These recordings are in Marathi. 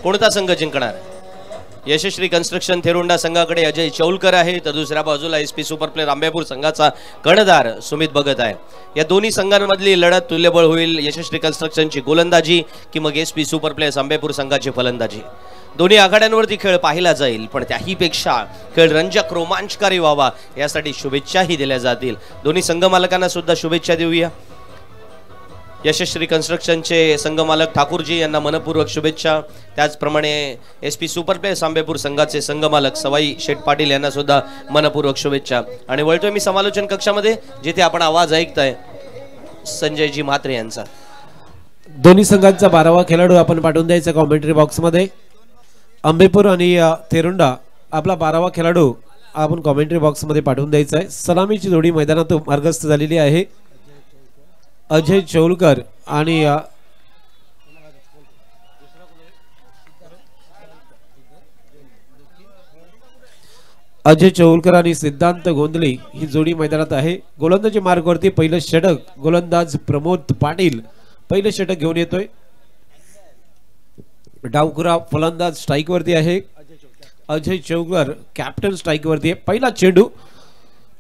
कोणता संघ जिंकणार? यशस्वी कन्स्ट्रक्शन थेरुंडा संघाकडे अजय चौलकर आहे, तर दुसऱ्या बाजूला एसपी सुपर प्लेयर आंबेपूर संघाचा कर्णधार सुमित भगत आहे. या दोन्ही संघांमधली लढत तुल्यबळ होईल. यशस्वी कन्स्ट्रक्शनची गोलंदाजी की मग एसपी सुपर प्लेयर्स आंबेपूर संघाची फलंदाजी. दोन्ही आघाड्यांवरती खेळ पाहिला जाईल, पण त्याहीपेक्षा खेळ रंजक रोमांचकारी व्हावा यासाठी शुभेच्छाही दिल्या जातील. दोन्ही संघ मालकांना सुद्धा शुभेच्छा देऊया. यशस्वी कन्स्ट्रक्शनचे संघमालक ठाकूरजी यांना मनपूर्वक शुभेच्छा. त्याचप्रमाणे एसपी सुपर प्लेयर्स आंबेपूर संघाचे संघमालक सवाई शेठ पाटील यांना सुद्धा मनपूर्वक शुभेच्छा. आणि वळतोय मी समालोचन कक्षामध्ये, जिथे आपण आवाज ऐकताय संजयजी म्हात्रे यांचा. दोन्ही संघांचा 12वा खेळाडू आपण पाठवून द्यायचा कॉमेंट्री बॉक्स मध्ये. आंबेपूर आणि थेरुंडा आपला 12वा खेळाडू आपण कॉमेंट्री बॉक्स मध्ये पाठवून द्यायचा आहे. सलामीची जोडी मैदानातून मार्गस्थ झालेली आहे. अजय चौलकर आणि सिद्धांत गोंधळे ही जोडी मैदानात आहे. गोलंदाजी मार्गावरती पहिलं षटक गोलंदाज प्रमोद पाटील पहिलं षटक घेऊन येतोय. डावखुरा फलंदाज स्ट्राइक वरती आहे. अजय चौलकर कॅप्टन स्ट्राइक वरती आहे. पहिला चेंडू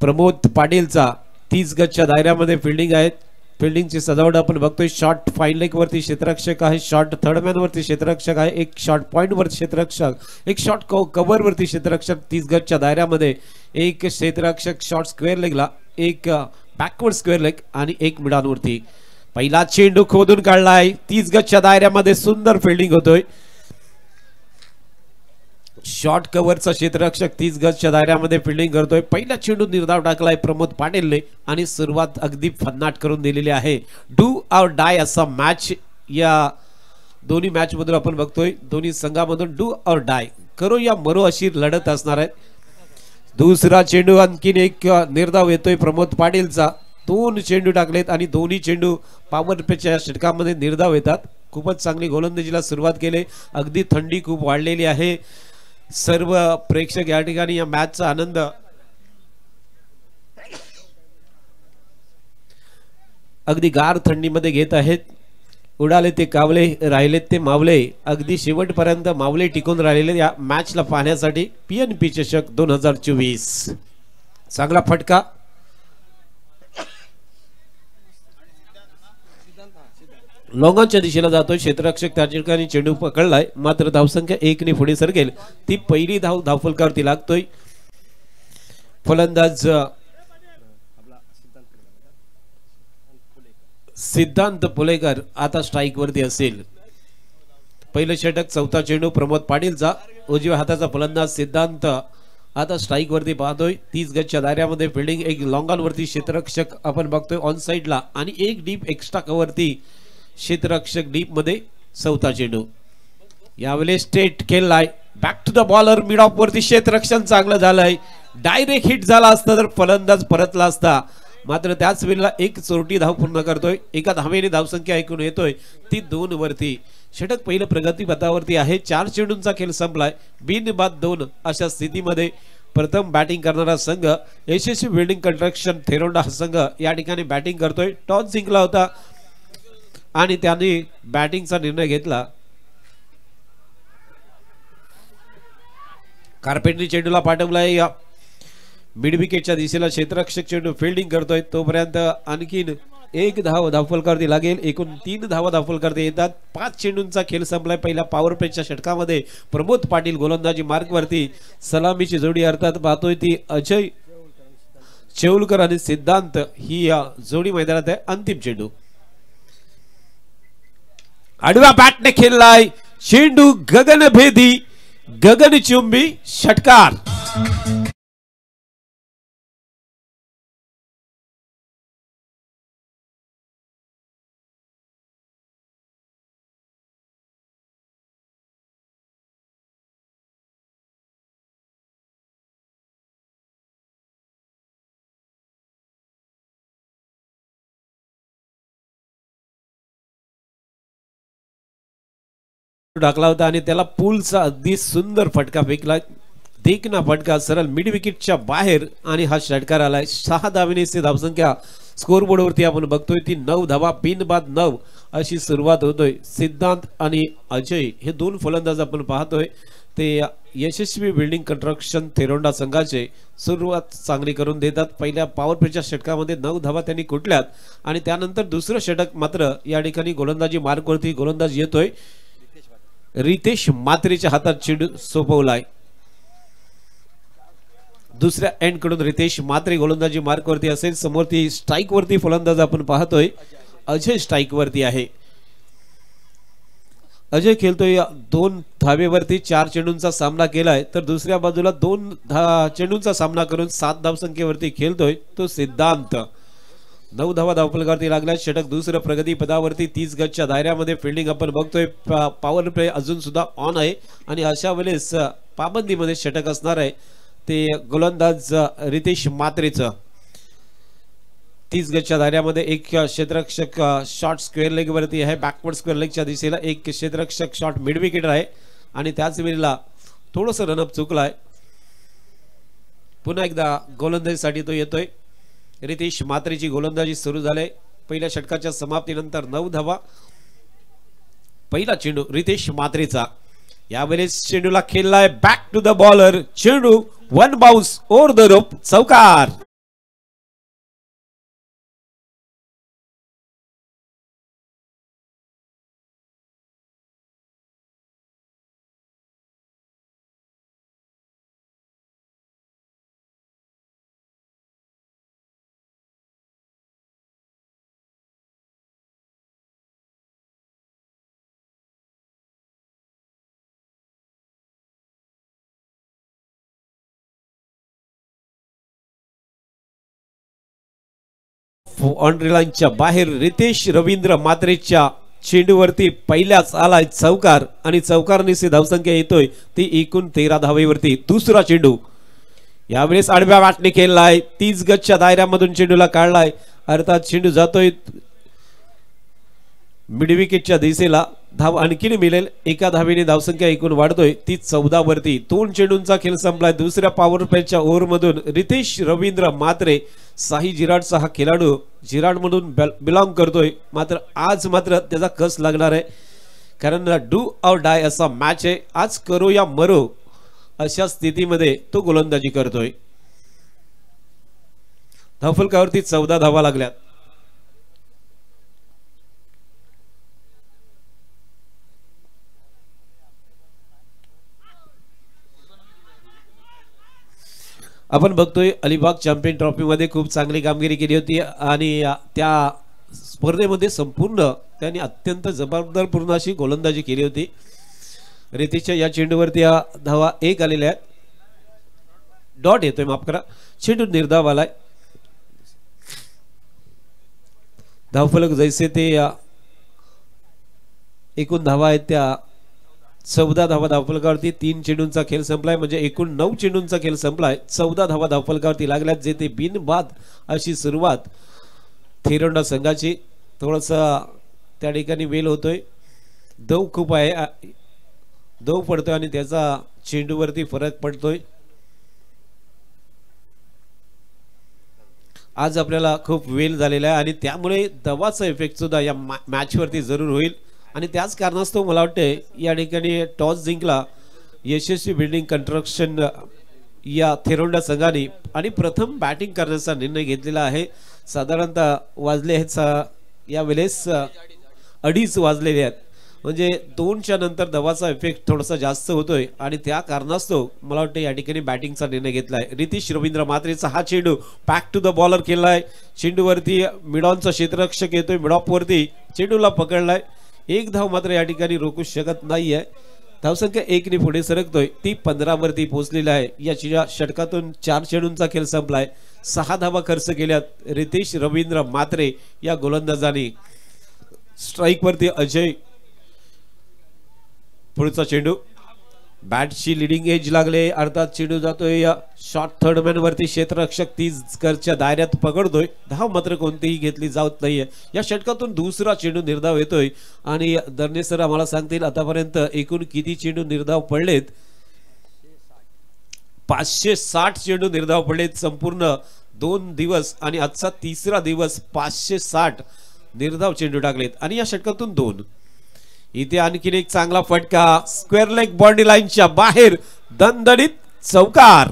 प्रमोद पाटीलचा 30 गजच्या दायऱ्यामध्ये फिल्डिंग आहे. फिल्डिंगची सजावट आपण बघतोय. शॉर्ट फाईन लेग वरती क्षेत्ररक्षक आहे, शॉर्ट थर्ड मॅन वरती क्षेत्ररक्षक आहे, एक शॉर्ट पॉइंट वर क्षेत्ररक्षक, एक शॉर्ट कव्हर वरती क्षेत्ररक्षक 30 गजच्या दायऱ्यामध्ये, एक क्षेत्ररक्षक शॉर्ट स्क्वेअर लेगला, एक बॅकवर्ड स्क्वेअर लेग आणि एक मिडान वरती. पहिला चेंडू खोदून काढलाय. 30 गजच्या दायऱ्यामध्ये सुंदर फिल्डिंग होतोय. शॉर्ट कव्हरचा क्षेत्ररक्षक 30 गजच्या दायऱ्यामध्ये फिल्डिंग करतोय. पहिला चेंडू निर्धाव टाकलाय प्रमोद पाटीलने आणि सुरुवात अगदी फन्नाट करून दिलेली आहे. डू और डाय असा मॅच या दोन्ही मॅच मधून आपण बघतोय. दोन्ही संघामधून डू और डाय करो या मरो अशी लढत असणार आहे. दुसरा चेंडू आणखीन एक निर्धाव येतोय प्रमोद पाटीलचा. 2 चेंडू टाकलेत आणि दोन्ही चेंडू पॉवर पेच्या षटकामध्ये निर्धाव येतात. खूपच चांगली गोलंदाजीला सुरुवात केली. अगदी थंडी खूप वाढलेली आहे. सर्व प्रेक्षक या ठिकाणी या मॅचचा आनंद अगदी गार थंडीमध्ये घेत आहेत. उडाले ते कावले, राहिलेत ते मावले. अगदी शेवटपर्यंत मावले टिकून राहिलेले या मॅचला पाहण्यासाठी. PNP चषक 2024 चांगला फटका. लॉंगॉनच्या दिशेला जातोय क्षेत्ररक्षक. त्या ठिकाणी चेंडू पकडलाय, मात्र धावसंख्या 1 ने पुढे सरकेल. ती पहिली धावफलकावरती लागतोय. फलंदाज सिद्धांत पुलेकर आता स्ट्राइक वरती असेल. पहिलं षटक चौथा चेंडू प्रमोद पाटीलचा. उजव्या हाताचा फलंदाज सिद्धांत आता स्ट्राइक वरती पाहतोय. 30 गजच्या दायऱ्यामध्ये फिल्डिंग. एक लॉंगॉन वरती क्षेत्ररक्षक आपण बघतोय ऑन साइडला आणि एक डीप एक्स्ट्रा कव्हरती क्षेत्ररक्षक डीप मध्ये. चौथा चेंडू यावेळेस स्ट्रेट खेळलाय. Back to the bowler. Mid off वरती क्षेत्ररक्षण चांगलं झालंय. डायरेक्ट हिट झाला असता तर फलंदाज परतला असता, मात्र त्याच वेळेला एक चोरटी धाव पूर्ण करतोय. एका धावेने धावसंख्या ऐकून येतोय ती 2 वरती. षटक पहिलं प्रगती पथावरती आहे. 4 चेंडूंचा खेळ संपलाय. बिनबाद 2 अशा स्थितीमध्ये प्रथम बॅटिंग करणारा संघ यशस्वी बिल्डिंग कन्स्ट्रक्शन थेरुंडा हा संघ या ठिकाणी बॅटिंग करतोय. टॉस जिंकला होता आणि त्याने बॅटिंगचा निर्णय घेतला. कार्पेटनी चेंडूला पाठवलाय या मिड विकेटच्या दिशेला. क्षेत्ररक्षक चेंडू फिल्डिंग करतोय. तोपर्यंत आणखीन एक धावफलकावरती लागेल. एकूण 3 धावा धावफलकावरती येतात. 5 चेंडूंचा खेळ संपलाय. पहिल्या पॉवर प्लेच्या षटकामध्ये प्रमोद पाटील गोलंदाजी मार्गवरती. सलामीची जोडी अर्थात पाहतोय ती अजय चौलकर आणि सिद्धांत ही या जोडी मैदानात आहे. अंतिम चेंडू आडव्या बॅटने खेळलाय. चेंडू गगनभेदी, गगनचुंबी षटकार. टाकला होता आणि त्याला पूलचा अगदी सुंदर फटका फेकला. देखना फटका सरळ मिड विकेटच्या बाहेर आणि हा षटकार आलाय. 6 धावेने धावसंख्या स्कोरबोर्ड वरती आपण बघतोय ती 9 धावा बिन बाद 9 अशी सुरुवात होतोय। सिद्धांत आणि अजय हे दोन फलंदाज आपण पाहतोय ते यशस्वी बिल्डिंग कंस्ट्रक्शन थेरोंडा संघाचे सुरुवात चांगली करून देतात। पहिल्या पॉवर प्लेच्या षटकामध्ये 9 धावा त्यांनी कुटल्यात आणि त्यानंतर दुसरं षटक मात्र या ठिकाणी गोलंदाजी मार्कवरती गोलंदाज येतोय। रितेश मात्रेच्या हातात चेंडू सोपवलाय। दुसऱ्या एंड कडून रितेश मात्रे गोलंदाजी मार्कवरती असेल। समोरती स्ट्राइक वरती फलंदाज आपण पाहतोय अजय स्ट्राइक वरती आहे। अजय खेळतोय 2 धावेवरती 4 चेंडूंचा सामना केलाय तर दुसऱ्या बाजूला 2 चेंडूंचा सामना करून 7 धावसंख्येवरती खेळतोय तो सिद्धांत। 9 धावा धावफलकावरती लागल्या। षटक दुसरं प्रगती पदावरती 30 गजच्या दायऱ्यामध्ये फिल्डिंग आपण बघतोय। पॉवर प्ले अजून सुद्धा ऑन आहे आणि अशा वेळेस पाबंदीमध्ये षटक असणार आहे ते गोलंदाज रितेश मात्रेचं। 30 गजच्या दायऱ्यामध्ये एक क्षेत्ररक्षक शॉट स्क्वेअर लेग वरती आहे। बॅकवर्ड स्क्वेअर लेगच्या दिशेला एक क्षेत्ररक्षक शॉट मिड विकेट आहे आणि त्याच वेळेला थोडंसं रनअप चुकलाय। पुन्हा एकदा गोलंदाजीसाठी तो येतोय। रितेश मात्रेची गोलंदाजी सुरू झाली। पहिल्या षटकाच्या समाप्तीनंतर 9 धावा। पहिला चेंडू रितेश मात्रेचा। यावेळेस चेंडूला खेळलाय बॅक टू द बॉलर। चेंडू 1 बाउन्स ओव्हर द रोप चौकार। बाउंड्री लाईनच्या बाहेर रितेश रवींद्र मात्रेच्या चेंडूवरती पहिल्याच आलाय चौकार आणि चौकारनीची धावसंख्या येतोय ती एकूण 13 धावेवरती। दुसरा चेंडू यावेळेस आडव्या वाटणे खेळलाय। 30 गजच्या दायऱ्यामधून चेंडूला काढलाय अर्थात चेंडू जातोय मिड विकेटच्या दिशेला। धाव आणखीन मिळेल। एका धावेने धावसंख्या एकूण वाढतोय ती 14 वरती। 2 चेंडूंचा खेळ संपलाय। दुसऱ्या पॉवर प्लेच्या ओव्हर मधून रितेश रवींद्र मात्रे साई जिराडचा हा खेळाडू जिराड मधून बिलॉंग करतोय मात्र आज मात्र त्याचा कस लागणार आहे कारण डू और डाय असा मॅच आहे। आज करो या मरो अशा स्थितीमध्ये तो गोलंदाजी करतोय। धावफलकावरती 14 धावा लागल्यात। आपण बघतोय अलिबाग चॅम्पियन ट्रॉफी मध्ये खूप चांगली कामगिरी केली होती आणि त्या स्पर्धेमध्ये संपूर्ण त्यांनी अत्यंत जबाबदारपूर्ण अशी गोलंदाजी केली होती। रितेशच्या या चेंडूवरती धावा 1 आलेल्या आहेत। डॉट येतोय माफ करा। चेंडू निर्धाव आलाय। धावफलक जैसे ते एकूण धावा आहेत त्या 14 धावा धावफलकावरती। 3 चेंडूंचा खेळ संपलाय म्हणजे एकूण 9 चेंडूंचा खेळ संपलाय। 14 धावा धावफलकावरती लागल्यात जे ते बिनबाद अशी सुरुवात थेरोंडा संघाची। थोडंसं त्या ठिकाणी वेल होतोय। दव खूप आहे। दव पडतोय आणि त्याचा चेंडूवरती फरक पडतोय। आज आपल्याला खूप वेल झालेला आहे आणि त्यामुळे दवाचा इफेक्ट सुद्धा या मॅच वरती जरूर होईल आणि त्याच कारणास्तव मला वाटते या ठिकाणी टॉस जिंकला यशस्वी बिल्डिंग कंस्ट्रक्शन या थेरोंडा संघाने आणि प्रथम बॅटिंग करण्याचा निर्णय घेतलेला आहे। साधारणतः वाजले आहेत या वेळेस 2:30 वाजलेले आहेत म्हणजे 2च्या नंतर दवाचा इफेक्ट थोडासा जास्त होतोय आणि त्या कारणास्तव मला वाटतं या ठिकाणी बॅटिंगचा निर्णय घेतलाय। रितेश रवींद्र मात्रेचा हा चेंडू बॅक टू द बॉलर केलाय। चेंडूवरती मिडॉनचा क्षेत्ररक्षक येतोय। मिडॉप वरती चेंडूला पकडलाय। 1 धाव मात्र या ठिकाणी रोखू शकत नाहीये। धावसंख्या 1 ने पुढे सरकतोय ती 15 वरती पोहोचलेली आहे। या षटकातून 4 चेंडूंचा खेळ संपलाय। 6 धावा खर्च केल्यात रितेश रवींद्र मात्रे या गोलंदाजाने। स्ट्राइक वरती अजय। पुढचा चेंडू बॅटची लीडिंग एज लागले अर्थात चेंडू जातोय शॉर्ट थर्ड मॅन वरती। क्षेत्ररक्षक 30 गजच्या दायऱ्यात पकडतोय। धाव मात्र कोणतीही घेतली जात नाहीये। या षटकातून दुसरा चेंडू निर्धाव येतोय आणि दर्ने सर आम्हाला सांगतील आतापर्यंत एकूण किती चेंडू निर्धाव पडलेत। 560 चेंडू निर्धाव पडलेत संपूर्ण 2 दिवस आणि आजचा तिसरा दिवस 560 निर्धाव चेंडू टाकलेत आणि या षटकातून 2. इथे आणखीन एक चांगला फटका स्क्वेअर लेग बॉन्डी लाईनच्या बाहेर दणदणीत चौकार.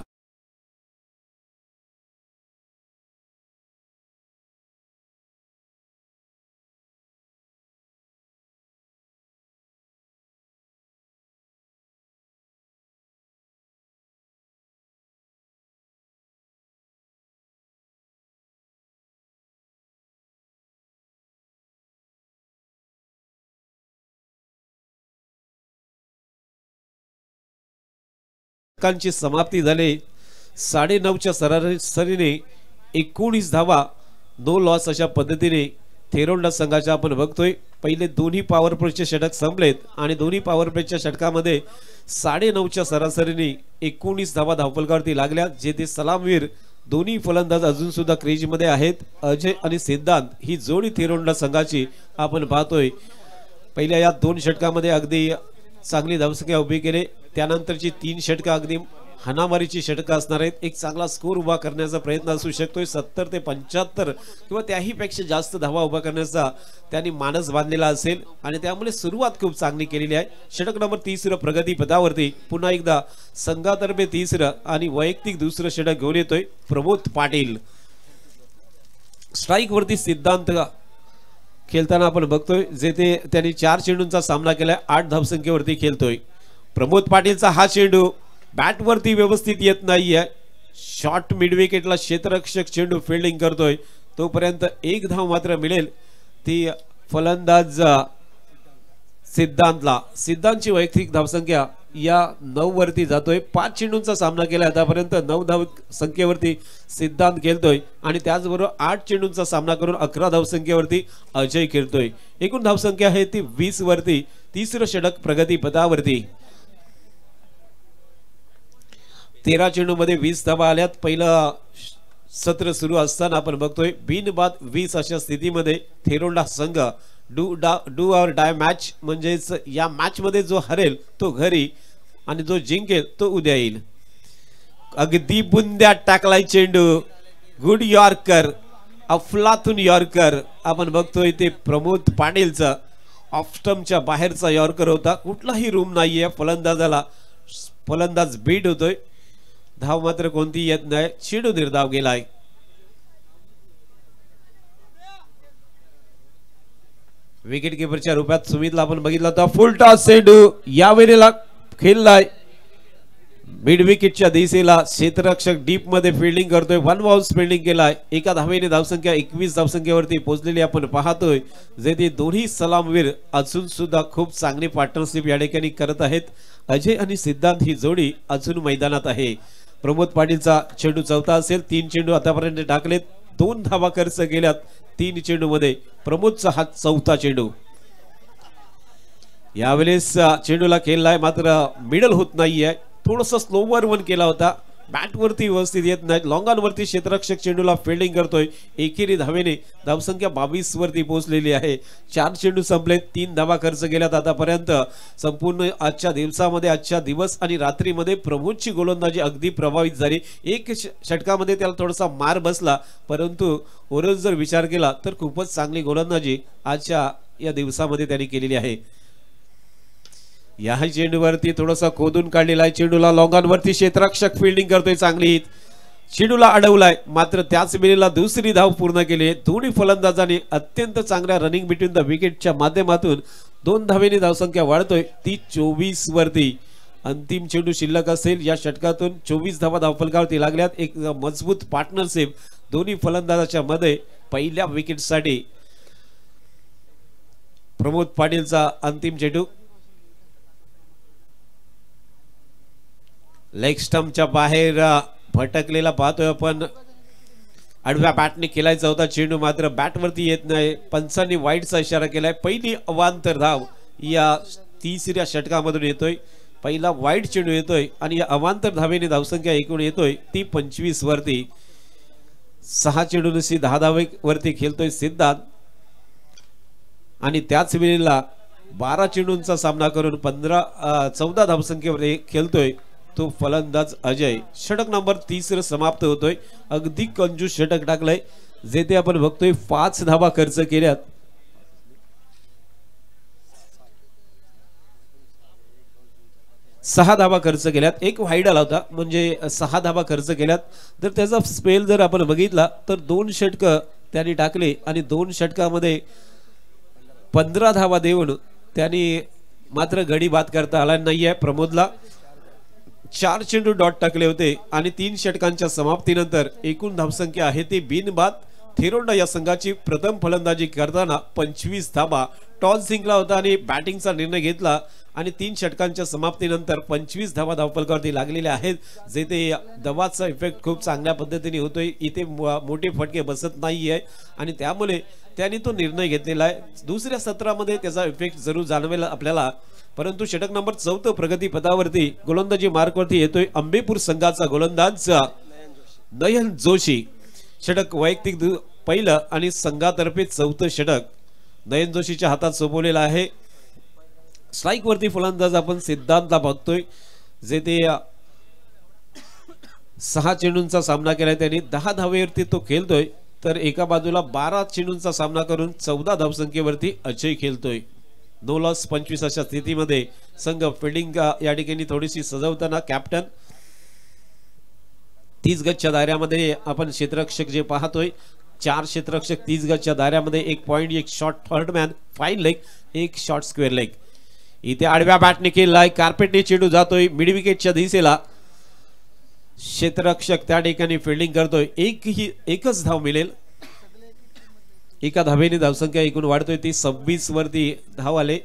ची समाप्ती झाली. 9:30च्या सरासरीने 19 धावा नो लॉस अशा पद्धतीने थेरोंडा संघाच्या आपण बघतोय. पहिले दोन्ही पॉवर प्लेचे षटक संपलेत आणि दोन्ही पॉवर प्लेच्या षटकामध्ये 9:30च्या सरासरीने 19 धावा धावफलकावरती लागल्या. जेथे सलामवीर दोन्ही फलंदाज अजून सुद्धा क्रेज मध्ये आहेत. अजय आणि सिद्धांत ही जोडी थेरोंडा संघाची आपण पाहतोय. पहिल्या या 2 षटकामध्ये अगदी चांगली धावसंख्या उभी केली. त्यानंतरची 3 षटकं अगदी हाणामारीची षटकं असणार आहेत. एक चांगला स्कोर उभा करण्याचा प्रयत्न असू शकतोय. 70 ते 75 किंवा त्याही पेक्षा जास्त धावा उभा करण्याचा त्यांनी मानस बांधलेला असेल आणि त्यामुळे सुरुवात खूप चांगली केलेली आहे. षटक नंबर 30 प्रगती पदावरती पुन्हा एकदा संघातर्फे 30 आणि वैयक्तिक दुसरं षटक घेऊन येतोय प्रमोद पाटील. स्ट्राईक वरती सिद्धांत खेळताना आपण बघतोय. जेथे त्यांनी 4 चेंडूंचा सामना केलाय. 8 धावसंख्येवरती खेळतोय. प्रमोद पाटीलचा हा चेंडू बॅट वरती व्यवस्थित येत नाहीये. शॉर्ट मिड विकेटला क्षेत्ररक्षक चेंडू फिल्डिंग करतोय. तोपर्यंत 1 धाव मात्र मिळेल ती फलंदाज सिद्धांतला. सिद्धांतची वैयक्तिक धावसंख्या या 9 वरती जातोय. 5 चेंडूंचा सामना केला आतापर्यंत. 9 धाव संख्येवरती सिद्धांत खेळतोय आणि त्याचबरोबर 8 चेंडूंचा सामना करून 11 धावसंख्येवरती अजय खेळतोय. एकूण धावसंख्या आहे ती 20 वरती. तिसरं षटक प्रगती पदावरती. 13 चेंडूमध्ये 20 धावा आल्यात. पहिलं सत्र सुरू असताना आपण बघतोय बिनबाद 20 अशा स्थितीमध्ये थेरोंडा संघ डू ऑर डाय मॅच म्हणजेच या मॅच मध्ये जो हरेल तो घरी आणि जो जिंकेल तो उद्या येईल. अगदी बुंद्यात टाकलाय चेंडू. गुड यॉर्कर, अफलातून यॉर्कर आपण बघतोय. ते प्रमोद पाटीलचा ऑफस्टम्पच्या बाहेरचा यॉर्कर होता. कुठलाही रूम नाहीये फलंदाजाला. फलंदाज बीट होतोय. धाव मात्र कोणती येत नाही. चेंडू निर्धाव गेलाय. विकेट किपरच्या रूपात सुमितला आपण बघितला होता. फुल टॉस चेंडू यावेळेला खेळलाय मिड विकेटच्या दिशेला. क्षेत्ररक्षक डीप मध्ये फिल्डिंग करतोय. 1 बाउन्स फिल्डिंग केलाय. एका धावेने धावसंख्या 21 धावसंख्येवरती पोहोचलेली आपण पाहतोय. जेथे दोन्ही सलामवीर अजून सुद्धा खूप चांगली पार्टनरशिप या ठिकाणी करत आहेत. अजय आणि सिद्धांत ही जोडी अजून मैदानात आहे. प्रमोद पाटीलचा चेंडू चौथा असेल. 3 चेंडू आतापर्यंत टाकलेत. 2 धावा खर्च केल्यात 3 चेंडू मध्ये. प्रमोदचा हा चौथा चेंडू. यावेळेस चेंडूला खेळलाय मात्र मिडल होत नाहीये. थोडंसं स्लोवर वन केला होता. बॅट वरती व्यवस्थित येत नाही. लॉंगांवरती क्षेत्ररक्षक चेंडूला फिल्डिंग करतोय. एकेरी धावेने धावसंख्या 22 वरती पोहोचलेली आहे. 4 चेंडू संपले. 3 धावा खर्च केल्यात आतापर्यंत. संपूर्ण आजच्या दिवसामध्ये आजच्या दिवस आणि रात्रीमध्ये प्रमोदची गोलंदाजी अगदी प्रभावित झाली. एक षटकामध्ये त्याला थोडासा मार बसला परंतु ओव्हरऑल जर विचार केला तर खूपच चांगली गोलंदाजी आजच्या या दिवसामध्ये त्यांनी केलेली आहे. या चेंडूवरती थोडासा खोदून काढलेला आहे. चेंडूला लॉंगांवरती क्षेत्ररक्षक फिल्डिंग करतोय. चांगली चेंडूला अडवलाय मात्र त्याच वेळेला दुसरी धाव पूर्ण केली. दोन्ही फलंदाजांनी अत्यंत चांगल्या रनिंग बिटवीन द विकेटच्या माध्यमातून 2 धावेने धावसंख्या वाढतोय ती 24 वरती. अंतिम चेंडू शिल्लक असेल. या षटकातून 24 धावा धावफलकावरती लागल्यात. एक मजबूत पार्टनरशिप दोन्ही फलंदाजाच्या मध्ये. पहिल्या विकेटसाठी प्रमोद पाटीलचा अंतिम चेंडू लेग स्टंपच्या बाहेर भटकलेला पाहतोय आपण. आडव्या बॅटने केलायचा होता चेंडू मात्र बॅट वरती येत नाही. पंचांनी वाईडचा इशारा केलाय. पहिली अवांतर धाव या तिसऱ्या षटकामधून येतोय. पहिला वाईड चेंडू येतोय आणि या अवांतर धावेने धावसंख्या एकूण येतोय ती 25 वरती. 6 चेंडूंशी 10 धावे वरती खेळतोय सिद्धांत आणि त्याच वेळेला 12 चेंडूंचा सामना करून 14 धावसंख्येवर खेळतोय तो फलंदाज अजय. षटक नंबर 30 समाप्त होतोय. अगदी कंजूस षटक टाकलंय. जेथे आपण बघतोय 5 धावा खर्च केल्यात. 6 धावा खर्च केल्यात. एक वाईड आला होता म्हणजे 6 धावा खर्च केल्यात. तर त्याचा स्पेल जर आपण बघितला तर 2 षटक त्यांनी टाकले आणि 2 षटकामध्ये 15 धावा देऊन त्यांनी मात्र गडी बाद करता आला नाहीये. प्रमोदला 4 चेंडू डॉट टाकले होते आणि 3 षटकांच्या समाप्तीनंतर एकूण धावसंख्या आहे ती बिनबाद. थेरोंडा या संघाची प्रथम फलंदाजी करताना 25 धावा. टॉस जिंकला होता आणि बॅटिंगचा निर्णय घेतला आणि 3 षटकांच्या समाप्तीनंतर 25 धावा धावफलकावरती लागलेल्या आहेत. जेथे दबावाचा इफेक्ट खूप चांगल्या पद्धतीने होतोय. इथे मोठे फटके बसत नाहीये आणि त्यामुळे त्यांनी तो निर्णय घेतलेला आहे. दुसऱ्या सत्रामध्ये त्याचा इफेक्ट जरूर जाणवेल आपल्याला. परंतु षटक नंबर 14 प्रगती पथावरती गोलंदाजी मार्कवरती येतोय अंबेपूर संघाचा गोलंदाज नयन जोशी. षटक वैयक्तिक पहिलं आणि संघातर्फे 4थं षटक नयन जोशीच्या हातात सोपवलेलं आहे. स्ट्राइक वरती फलंदाज आपण सिद्धांतला बघतोय. जेथे 6 चेंडूंचा सामना केलाय त्यांनी. 10 धावेवरती तो खेळतोय. तर एका बाजूला 12 चेंडूंचा सामना करून 14 धावसंख्येवरती अजय खेळतोय. नो लॉस 25 अशा स्थितीमध्ये संघ फिल्डिंग या ठिकाणी थोडीशी सजवताना कॅप्टन 30 गजच्या दायऱ्यामध्ये आपण क्षेत्ररक्षक जे पाहतोय. 4 क्षेत्ररक्षक 30 गजच्या दायऱ्यामध्ये 1 point, 1 shot third man, 5 leg, 1 shot square leg. इथे आडव्या बॅटने केलाय. कार्पेटने चेंडू जातोय मिड विकेटच्या दिशेला. क्षेत्ररक्षक त्या ठिकाणी फिल्डिंग करतोय. एकच धाव मिळेल. एका धावेने धावसंख्या एकूण वाढतोय ती 26 वरती धाव आले.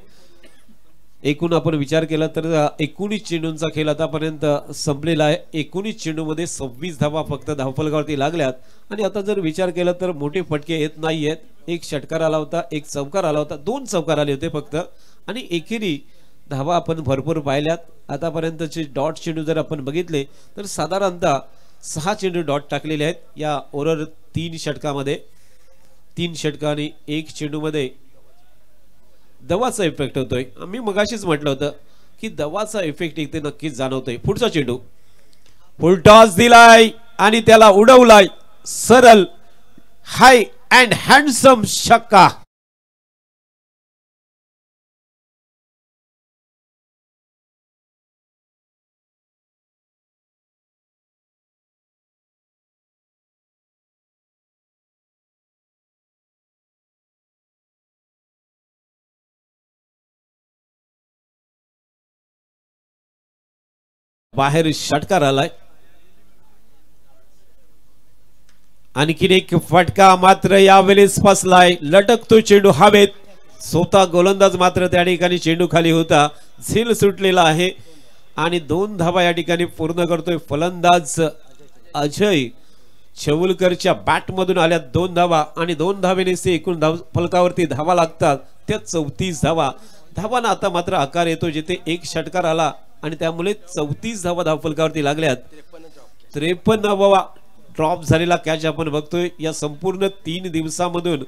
एकूण आपण विचार केला तर 19 चेंडूंचा खेळ आतापर्यंत संपलेला आहे. 19 चेंडूमध्ये 26 धावा फक्त धावफलकावरती लागल्यात. आणि आता जर विचार केला तर मोठे फटके येत नाहीयेत. 1 षटकार आला होता, 1 चौकार आला होता, 2 चौकार आले होते फक्त आणि एकेरी धावा आपण भरपूर पाहिल्यात. आतापर्यंतचे डॉट चेंडू जर आपण बघितले तर साधारणतः 6 चेंडू डॉट टाकलेले आहेत या ओव्हर 3 षटकामध्ये. 3 षटक आणि 1 चेंडूमध्ये दवाचा इफेक्ट होतोय. आम्ही मगाशीच म्हटलं होतं की दवाचा इफेक्ट इथे नक्कीच जाणवतोय. पुढचा चेंडू फुल टॉस दिलाय आणि त्याला उडवलाय. सरळ हाय अँड हँडसम छक्का. बाहेर षटकार आलाय. आणखीन एक फटका मात्र यावेळेस फसलाय. लटकतो चेंडू हवेत. स्वतः गोलंदाज मात्र त्या ठिकाणी चेंडू खाली होता. झेल सुटलेला आहे आणि 2 धावा या ठिकाणी पूर्ण करतोय फलंदाज अजय. चौलकरच्या बॅट मधून आल्या 2 धावा आणि 2 धावेने एकूण धाव फलकावरती धावा लागतात त्या 34 धावा. धावांना आता मात्र आकार येतो जिथे 1 षटकार आला आणि त्यामुळे 34 धावा धावफलकावरती लागल्यात. 53वा ड्रॉप झालेला कॅच आपण बघतोय. या संपूर्ण 3 दिवसामधून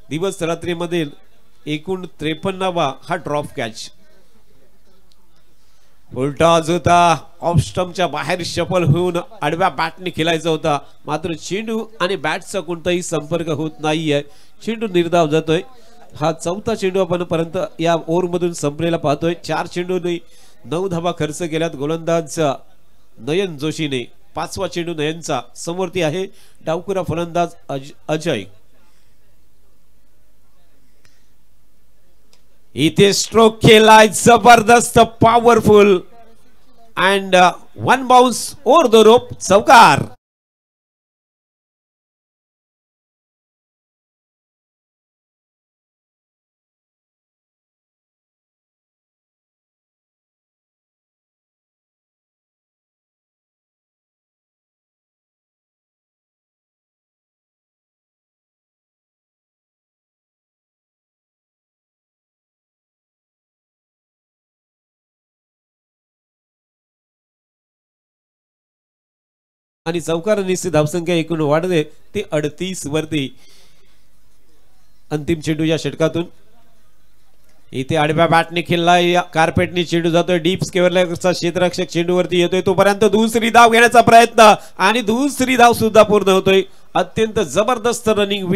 दिवस रात्रीमध्ये एकूण 53वा हा ड्रॉप कॅच. उलटाच होता. ऑफ स्टंपच्या बाहेर शफल होऊन आडव्या बॅटने खेळायचा होता. मात्र चेंडू आणि बॅटचा कोणताही संपर्क होत नाहीये. चेंडू निर्धाव जातोय. हा 4था चेंडू आपण पर्यंत या ओव्हर मधून संपलेला पाहतोय. 4 चेंडूने 9 धावा खर्च केल्यात गोलंदाज नयन जोशीने. 5वा चेंडू नयनचा. समोरती आहे डावखुरा फलंदाज अजय. इथे स्ट्रोक केलाय जबरदस्त powerful and 1 bounce over the rope. चौकार. आणि चौकार निश्चित धावसंख्या एकूण वाढते ते 38 वरती. अंतिम चेंडू या षटकातून इथे आडव्या बॅटने खेळला, या कार्पेटने चेंडू जातोय डीप स्क्वेअरचा क्षेत्ररक्षक चेंडूवरती येतोय, तोपर्यंत दुसरी धाव घेण्याचा प्रयत्न आणि दुसरी धाव सुद्धा पूर्ण होतोय. अत्यंत जबरदस्त रनिंग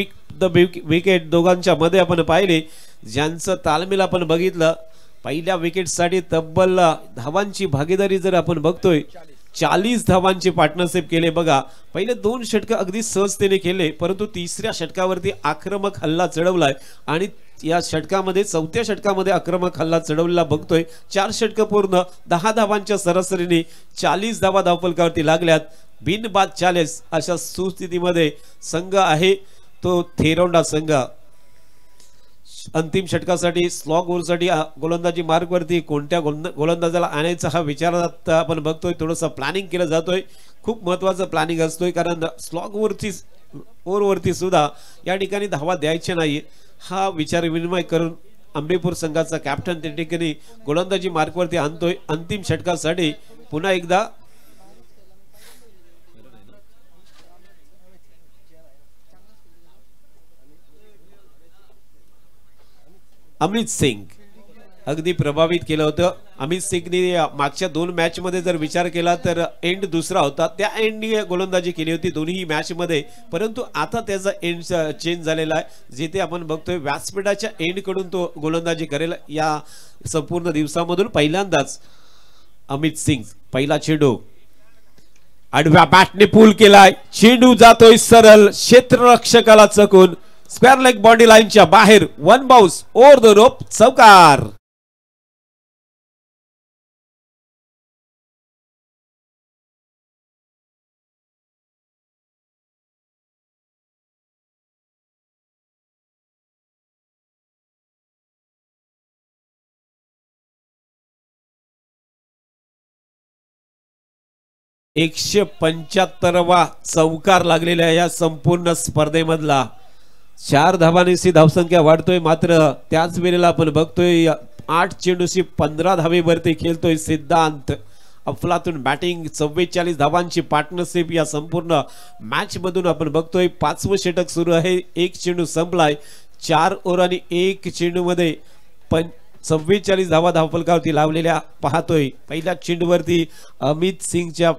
विकेट दोघांच्या मध्ये आपण पाहिले, ज्यांचं तालमेल आपण बघितलं. पहिल्या विकेटसाठी तब्बल धावांची भागीदारी जर आपण बघतोय 40 धावांची पार्टनरशिप केले. बघा, पहिले 2 षटक अगदी सहजतेने केले, परंतु तिसऱ्या षटकावरती आक्रमक हल्ला चढवलाय आणि या षटकामध्ये 4थ्या षटकामध्ये आक्रमक हल्ला चढवलेला बघतोय. 4 षटक पूर्ण 10 धावांच्या सरासरीने 40 धावा धावफलकावरती लागल्यात. बिनबाद 40 अशा सुस्थितीमध्ये संघ आहे तो थेरोंडा संघ. अंतिम षटकासाठी स्लॉग ओव्हरसाठी गोलंदाजी मार्गवरती कोणत्या गोलंदाजाला आणायचा हा विचार आपण बघतोय. थोडंसं प्लॅनिंग केलं जातोय, खूप महत्वाचं प्लॅनिंग असतोय, कारण स्लॉग ओव्हरवरती सुद्धा या ठिकाणी धावा द्यायच्या नाही हा विचार विनिमय करून आंबेपूर संघाचा कॅप्टन त्या ठिकाणी गोलंदाजी मार्गवरती आणतोय. अंतिम षटकासाठी पुन्हा एकदा अमित सिंग अगदी प्रभावित केलं होतं. अमित सिंगने मागच्या 2 मॅच मध्ये जर विचार केला तर एंड दुसरा होता, त्या एंडने गोलंदाजी केली होती दोन्ही मॅच मध्ये, परंतु आता त्याचा एंड चेंज झालेला आहे, जिथे आपण बघतोय व्यासपीठाच्या एंड कडून तो गोलंदाजी करेल. या संपूर्ण दिवसामधून पहिल्यांदाच अमित सिंग पहिला चेंडू आडव्या बॅटने पूल केलाय, चेंडू जातोय सरळ क्षेत्ररक्षकाला चकून स्क्वेअर लेग बॉडी लाईनच्या बाहेर. 1 बाउन्स ओव्हर द रोप, चौकार. एकशे 75वा चौकार लागलेल्या या संपूर्ण स्पर्धेमधला. 4 धावांची धावसंख्या वाढतोय, मात्र त्याच वेळेला आपण बघतोय 8 चेंडूशी 15 धावेवरती खेळतोय सिद्धांत. अफलातून बॅटिंग, 44 धावांची पार्टनरशिप या संपूर्ण मॅच मधून आपण बघतोय. 5वं षटक सुरू आहे, 1 चेंडू संपलाय. 4 ओव्हर आणि 1 चेंडू मध्ये 44 धावा धावफलकावरती लावलेल्या पाहतोय. पहिल्या चेंडूवरती अमित सिंगच्या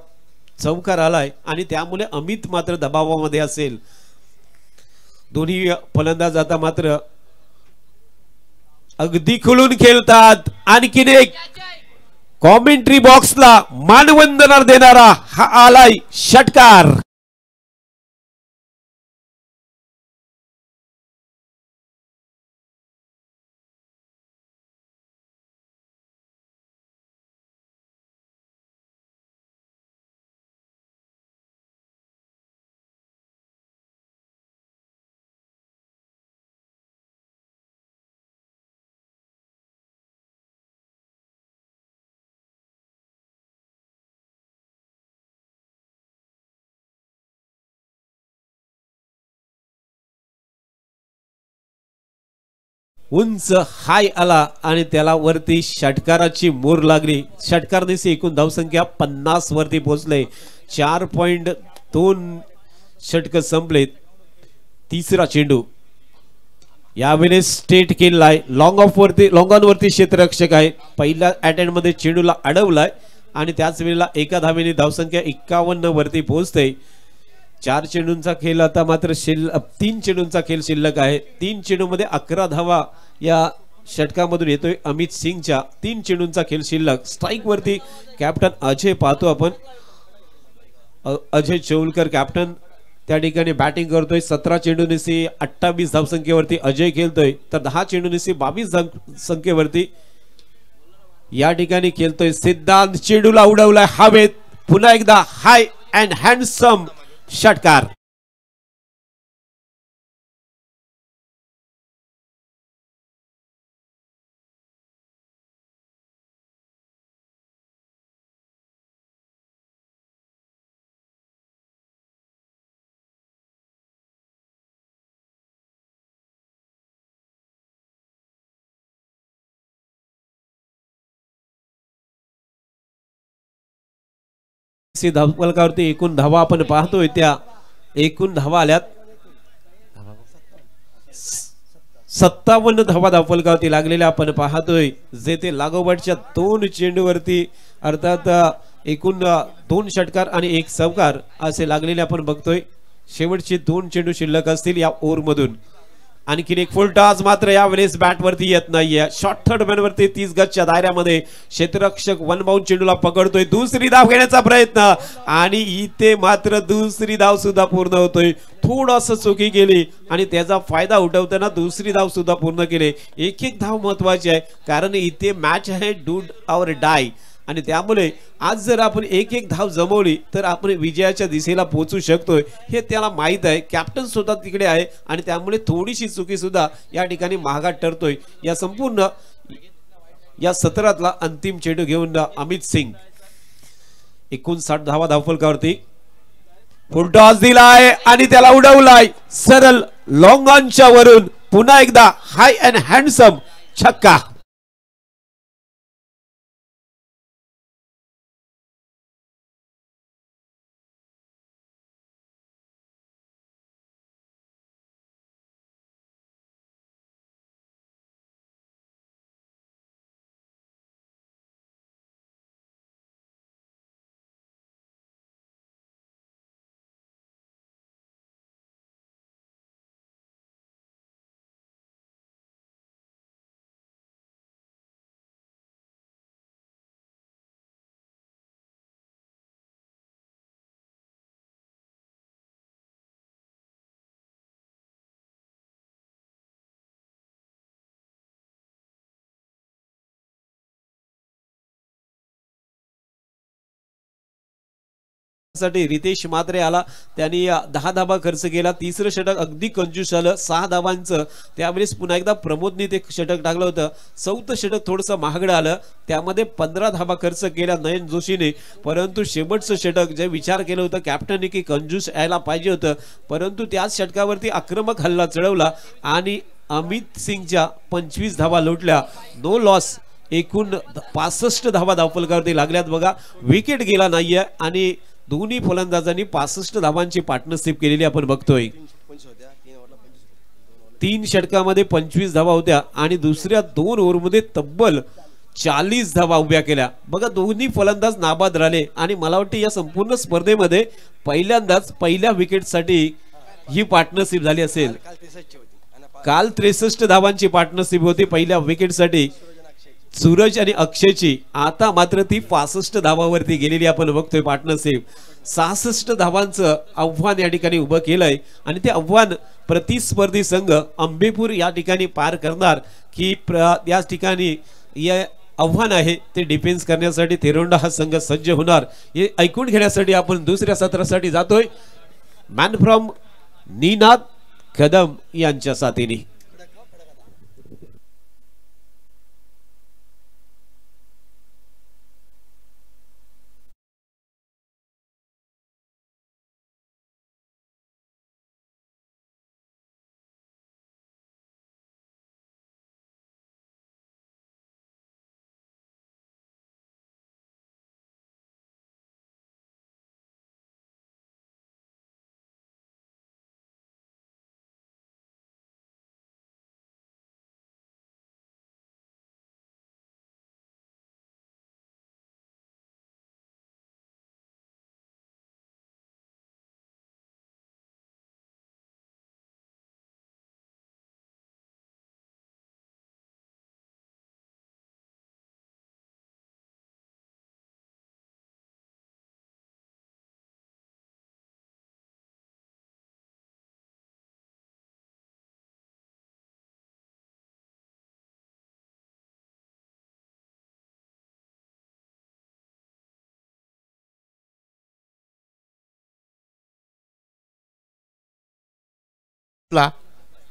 चौकार आलाय आणि त्यामुळे अमित मात्र दबावामध्ये असेल. दोन्ही फलंदाज आता मात्र अगदी खुलून खेळतात. आणखीन एक कॉमेंट्री बॉक्सला मानवंदना देणारा हा आलाय षटकार. उंच हाय आला आणि त्याला वरती षटकाराची मोर लागली. षटकारनेची एकूण धावसंख्या 50 वरती पोहोचले. 4.2 षटक संपलेत. तिसरा चेंडू यावेळेस स्टेट केलाय. लॉंग ऑन वरती क्षेत्ररक्षक आहे. पहिल्या अटेम्प्ट मध्ये चेंडूला अडवलाय आणि त्याच वेळेला एका धावेने धावसंख्या 51 वरती पोहोचते. 4 चेंडूंचा खेळ आता मात्र 3 चेंडूंचा खेळ शिल्लक आहे. 3 चेंडू मध्ये 11 धावा या षटकामधून येतोय अमित सिंगच्या. 3 चेंडूंचा खेळ शिल्लक. स्ट्राइक वरती कॅप्टन अजय पाहतो आपण. अजय चौलकर कॅप्टन त्या ठिकाणी बॅटिंग करतोय. 17 चेंडूंनी 28 धावसंख्येवरती अजय खेळतोय, तर 10 चेंडूंनी 22 संख्येवरती या ठिकाणी खेळतोय सिद्धांत. चेंडूला उडवलाय हवेत. पुन्हा एकदा हाय अँड हँडसम षटकार. धावफलकावरती एकूण धावा आपण पाहतोय, त्या एकूण धावा आल्यात 57 धावा धावफलकावरती लागलेल्या आपण पाहतोय, जे ते लागोपाठच्या 2 चेंडूवरती अर्थात एकूण 2 षटकार आणि 1 चौकार असे लागलेले आपण बघतोय। शेवटचे 2 चेंडू शिल्लक असतील या ओव्हर मधून। आणखीन एक फुल टॉस मात्र यावेळेस बॅट वरती येत नाहीये। शॉर्ट थर्ड मॅन वरती 30 गजच्या दायऱ्यामध्ये क्षेत्ररक्षक वन बाउंड चेंडूला पकडतोय, दुसरी धाव घेण्याचा प्रयत्न आणि इथे मात्र दुसरी धाव सुद्धा पूर्ण होतोय। थोडंसं चुकी केली आणि त्याचा फायदा उठवताना दुसरी धाव सुद्धा पूर्ण केली। एक एक धाव महत्वाची आहे, कारण इथे मॅच आहे डू ऑर डाय आणि त्यामुळे आज जर आपण एक एक धाव जमवली तर आपण विजयाच्या दिशेला पोहोचू शकतोय, हे त्याला माहित आहे। कॅप्टन सुद्धा तिकडे आहे आणि त्यामुळे थोडीशी चुकी सुद्धा या ठिकाणी महागात ठरतोय। या संपूर्ण या सत्रातला अंतिम चेंडू घेऊन अमित सिंग 59 धावा धावफलकावरती फुल टॉस दिलाय आणि त्याला उडवलाय सरळ लॉंग ऑनच्या वरून। पुन्हा एकदा हाय अँड हँडसम छक्का। साठी रितेश मात्रे आला, त्यांनी 10 धाबा खर्च केला। तिसरं षटक अगदी कंजूस आलं 6 धाबांचं, त्यावेळेस पुन्हा एकदा प्रमोदनी ते षटक टाकलं होतं। चौथं षटक थोडंसं महागडं आलं, त्यामध्ये 15 धाबा खर्च केल्या नयन जोशीने, परंतु शेवटचं षटक जे विचार केलं होतं कॅप्टनने की कंजूस यायला पाहिजे होतं, परंतु त्याच षटकावरती आक्रमक हल्ला चढवला आणि अमित सिंगच्या 25 धावा लोटल्या। नो लॉस, एकूण 65 धावा धावफलकावरती लागल्यात बघा। विकेट गेला नाहीये आणि दोन्ही फलंदाजांनी 65 धावांची पार्टनरशिप केलेली आपण बघतोय। 3 षटकामध्ये 25 धावा होत्या आणि दुसऱ्या 2 ओव्हरमध्ये तब्बल 40 धावा उभ्या केल्या बघा। दोन्ही फलंदाज नाबाद राहिले आणि मला वाटतं या संपूर्ण स्पर्धेमध्ये पहिल्यांदाच पहिल्या विकेटसाठी ही पार्टनरशिप झाली असेल। काल 63 धावांची पार्टनरशिप होती पहिल्या विकेटसाठी सूरज आणि अक्षयची, आता मात्र ती 65 धावावरती गेलेली आपण बघतोय पार्टनरशिप। 66 धावांचं आव्हान या ठिकाणी उभं केलंय आणि ते आव्हान प्रतिस्पर्धी संघ अंबेपूर या ठिकाणी पार करणार की या ठिकाणी या आव्हान आहे ते डिफेन्स करण्यासाठी तेरोंडा हा संघ सज्ज होणार, हे ऐकून घेण्यासाठी आपण दुसऱ्या सत्रासाठी जातोय। मॅन फ्रॉम निनाद कदम यांच्या साथीने।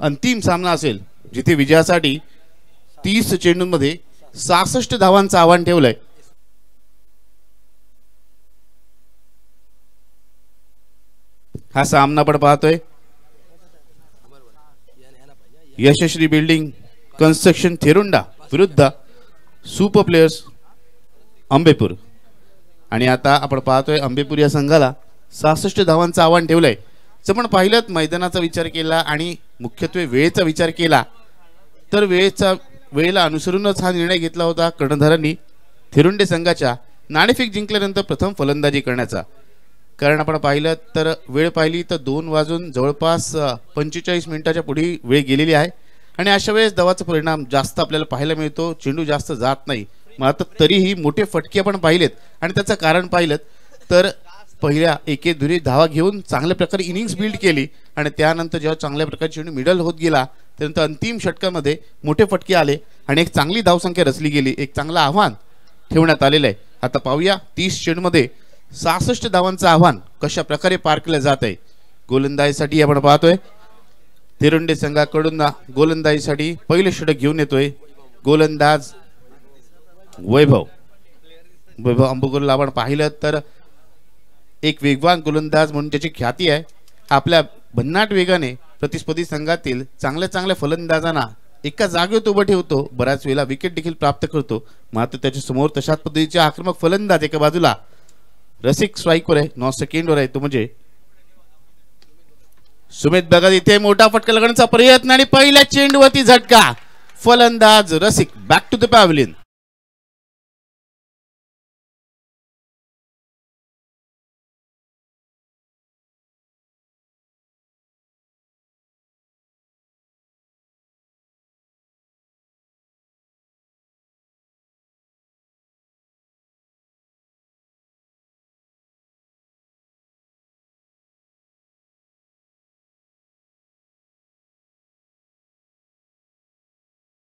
अंतिम सामना असेल जिथे विजयासाठी 30 चेंडूंमध्ये 66 धावांचं आव्हान ठेवलंय। हा सामना आपण पाहतोय यशश्री बिल्डिंग कन्स्ट्रक्शन थेरुंडा विरुद्ध सुपर प्लेयर्स अंबेपूर। आणि आता आपण पाहतोय अंबेपूर या संघाला 66 धावांचं आव्हान ठेवलंय। जर आपण पाहिलं मैदानाचा विचार केला आणि मुख्यत्वे वेळेचा विचार केला तर वेळेला अनुसरूनच हा निर्णय घेतला होता कर्णधारांनी थिरुंडे संघाच्या नाणेफेक जिंकल्यानंतर प्रथम फलंदाजी करण्याचा. कारण आपण पाहिलं तर वेळ पाहिली तर 2 वाजून जवळपास 45 मिनिटाच्या पुढे वेळ गेलेली आहे आणि अशा वेळेस धावाचा परिणाम जास्त आपल्याला पाहायला मिळतो. चेंडू जास्त जात नाही. मात्र तरीही मोठे फटके आपण पाहिलेत आणि त्याचं कारण पाहिलं तर पहिल्या एके दुरी धावा घेऊन चांगल्या प्रकारे इनिंग्स बिल्ड केली आणि त्यानंतर जेव्हा चांगल्या प्रकारे चेंडू मिडल होत गेला त्यानंतर अंतिम षटकामध्ये मोठे फटके आले आणि एक चांगली धावसंख्या रचली गेली. एक चांगलं आव्हान ठेवण्यात आलेलं आहे. आता पाहूया 30 चेंडूमध्ये 66 धावांचं आव्हान कशा प्रकारे पार केलं जात आहे. गोलंदाजीसाठी आपण पाहतोय थिरुंडे संघाकडून गोलंदाजीसाठी पहिले षटक घेऊन येतोय गोलंदाज वैभव अंबुकरला. आपण पाहिलं तर एक वेगवान गोलंदाज म्हणून त्याची ख्याती आहे. आपल्या भन्नाट वेगाने प्रतिस्पर्धी संघातील चांगल्या फलंदाजांना एका जागेवर उभं ठेवतो. बऱ्याच वेळेला विकेट देखील प्राप्त करतो. मात्र त्याच्या समोर तशाच पद्धतीचे आक्रमक फलंदाज एका बाजूला रसिक स्ट्राईकवर आहे, 9 सेकंडवर आहे, तो म्हणजे सुमित भगत. इथे मोठा फटका लगण्याचा प्रयत्न आणि पहिल्या चेंडूवरती झटका. फलंदाज रसिक बॅक टू द पॅव्हलियन.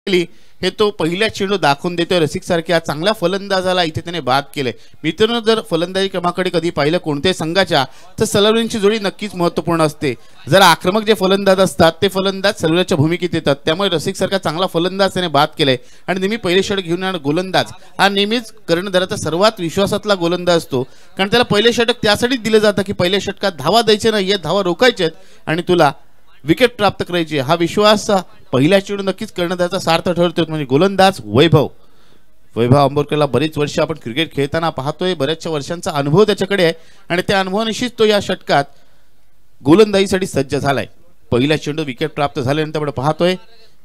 हे तो पहिल्या चेंडू दाखवून देतोय रसिक सारख्या चांगल्या फलंदाजाला इथे त्याने बाद केले. मित्रांनो, जर फलंदाजी क्रमाकडे कधी पाहिलं कोणत्याही संघाच्या तर सलवरींची जोडी नक्कीच महत्त्वपूर्ण असते. जर आक्रमक जे फलंदाज असतात ते फलंदाज सलवरीच्या भूमिकेत येतात. त्यामुळे रसिक सारखा चांगला फलंदाज त्याने बाद केलाय आणि नेहमी पहिले षटक घेऊन येणारा गोलंदाज हा नेहमीच कर्णधाराचा सर्वात विश्वासातला गोलंदाज असतो. कारण त्याला पहिले षटक त्यासाठीच दिलं जातं की पहिल्या षटकात धावा द्यायचे नाही, धावा रोखायच्यात आणि तुला विकेट प्राप्त करायची. हा विश्वास पहिल्या चेंडू नक्कीच कर्णधाराचा सार्थ ठरतो. म्हणजे गोलंदाज वैभव अंबोरकरला बरीच वर्ष आपण क्रिकेट खेळताना पाहतोय. बऱ्याचशा वर्षांचा अनुभव त्याच्याकडे आहे आणि त्या अनुभवानिशीच तो या षटकात गोलंदाजीसाठी सज्ज झालाय. पहिल्या चेंडू विकेट प्राप्त झाल्यानंतर आपण पाहतोय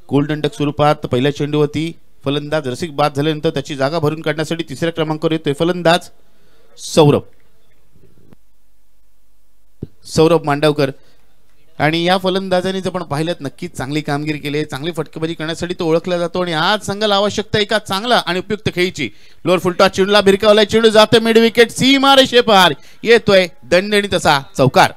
गोलदंडक स्वरूपात पहिल्या चेंडूवरती फलंदाज रसिक बाद झाल्यानंतर त्याची जागा भरून काढण्यासाठी तिसऱ्या क्रमांकावर येतोय फलंदाज सौरभ मांडवकर. आणि या फलंदाजांनी जर आपण पाहिलं नक्कीच चांगली कामगिरी केली. चांगली फटकेबाजी करण्यासाठी तो ओळखला जातो आणि आज संघाला आवश्यकता एका चांगला आणि उपयुक्त खेळीची. Lower full toss चेंडूला भिरकावलाय. चेंडू जातोय मिड विकेट, सीमा रेषेपार येतोय दणदणीत तसा चौकार.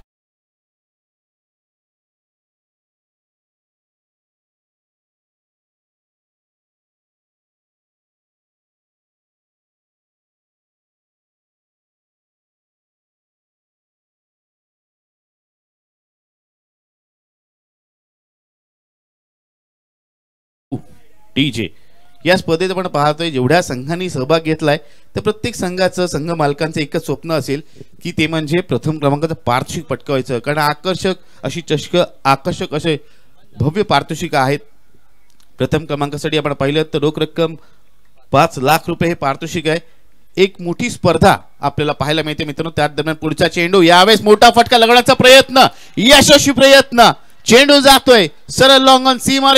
डीजे या स्पर्धेत आपण पाहतोय जेवढ्या संघांनी सहभाग घेतलाय तर प्रत्येक संघाचं संघ मालकांचं एकच स्वप्न असेल की ते म्हणजे प्रथम क्रमांकाचं पारितोषिक पटकावायचं. कारण आकर्षक अशी चषक, आकर्षक असे भव्य पारितोषिक आहेत. प्रथम क्रमांकासाठी आपण पाहिलं तर रोख रक्कम 5 लाख रुपये हे पारितोषिक आहे. एक मोठी स्पर्धा आपल्याला पाहायला मिळते मित्रांनो. त्या दरम्यान पुढचा चेंडू, यावेळेस मोठा फटका लगण्याचा प्रयत्न, यशस्वी प्रयत्न. चेंडू जातोय सरळ लॉंग ऑन सीमा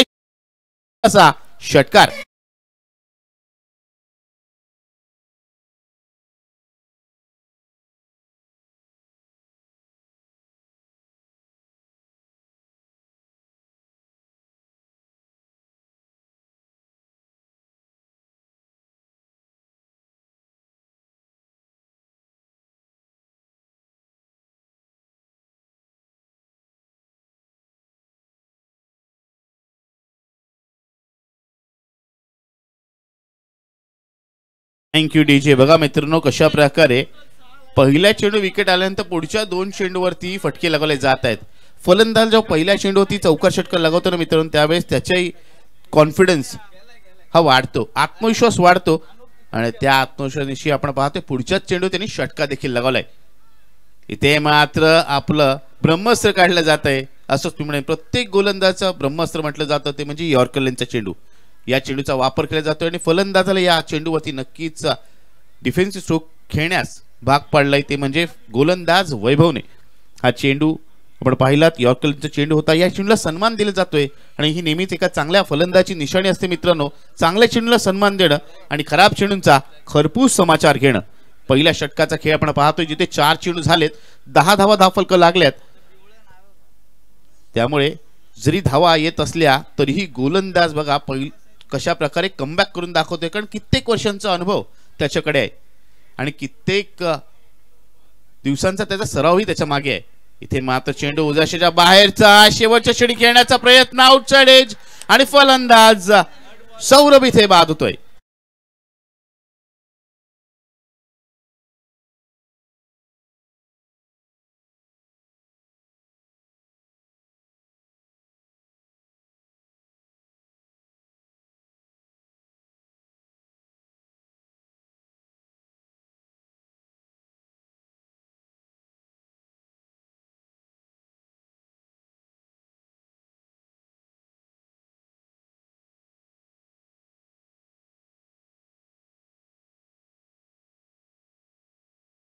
असा षटकार. Thank you DJ. बघा मित्रांनो कशा प्रकारे पहिल्या चेंडू विकेट आल्यानंतर पुढच्या 2 चेंडूवरती फटके लगावले जात आहेत. फलंदाज जेव्हा पहिल्या चेंडूवरती चौकार षटकार लगावतो ना मित्रांनो त्यावेळेस त्याचाही कॉन्फिडन्स हा वाढतो, आत्मविश्वास वाढतो आणि त्या आत्मविश्वासाशी आपण पाहतोय पुढच्याच चेंडू त्यांनी षटकार देखील लगावलाय. इथे मात्र आपलं ब्रह्मास्त्र काढलं जात आहे. असंच तुम्ही प्रत्येक गोलंदाजाचं ब्रह्मास्त्र म्हटलं जातं ते म्हणजे यॉर्कर लेनचा चेंडू. या चेंडूचा वापर केला जातोय आणि फलंदाजाला या चेंडूवरती नक्कीच डिफेन्सिव्ह स्ट्रोक खेळण्यास भाग पाडलाय ते म्हणजे गोलंदाज वैभवने. हा चेंडू आपण पाहिलात यॉर्करचा चेंडू होता, या चेंडूला सन्मान दिला जातोय आणि ही नेहमीच एका चांगल्या फलंदाची निशाणी असते मित्रांनो. चांगल्या चेंडूला सन्मान देणं आणि खराब चेंडूंचा खरपूस समाचार घेणं. पहिल्या षटकाचा खेळ आपण पाहतोय जिथे 4 चेंडू झालेत, 10 धावा धावफलक लागल्यात. त्यामुळे जरी धावा येत असल्या तरीही गोलंदाज बघा कशा प्रकारे कमबॅक करून दाखवतोय, कारण कित्येक वर्षांचा अनुभव त्याच्याकडे आहे आणि कित्येक दिवसांचा त्याचा सरावही त्याच्या मागे आहे. इथे मात्र चेंडू उजाशेच्या बाहेरचा, शेवटच्या षणी खेळण्याचा प्रयत्न, आउटसाइड एज आणि फलंदाज सौरभ इथे बाद होतोय.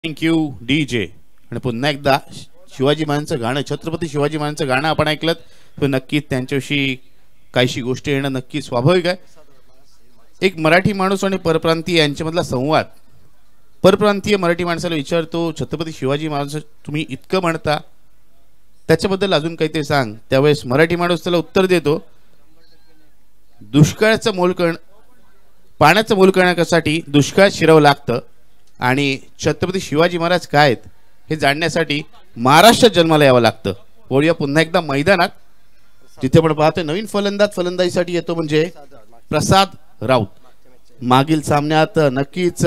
Thank you DJ. आणि पुन्हा एकदा शिवाजी महाराजांचं गाणं, छत्रपती शिवाजी महाराजांचं गाणं आपण ऐकलं तर नक्कीच त्यांच्याविषयी काहीशी गोष्टी येणं नक्की स्वाभाविक आहे. एक मराठी माणूस आणि परप्रांतीय यांच्यामधला संवाद. परप्रांतीय मराठी माणसाला विचारतो, छत्रपती शिवाजी महाराज तुम्ही इतकं म्हणता, त्याच्याबद्दल अजून काहीतरी सांग. त्यावेळेस मराठी माणूस त्याला उत्तर देतो, दुष्काळाचं मोल पाण्याचं मोल करण्यासाठी दुष्काळ शिरावं लागतं आणि छत्रपती शिवाजी महाराज काय आहेत हे जाणण्यासाठी महाराष्ट्रात जन्माला यावं लागतं. वळूया पुन्हा एकदा मैदानात, तिथे आपण पाहतोय नवीन फलंदाजीसाठी येतो म्हणजे प्रसाद राऊत. मागील सामन्यात नक्कीच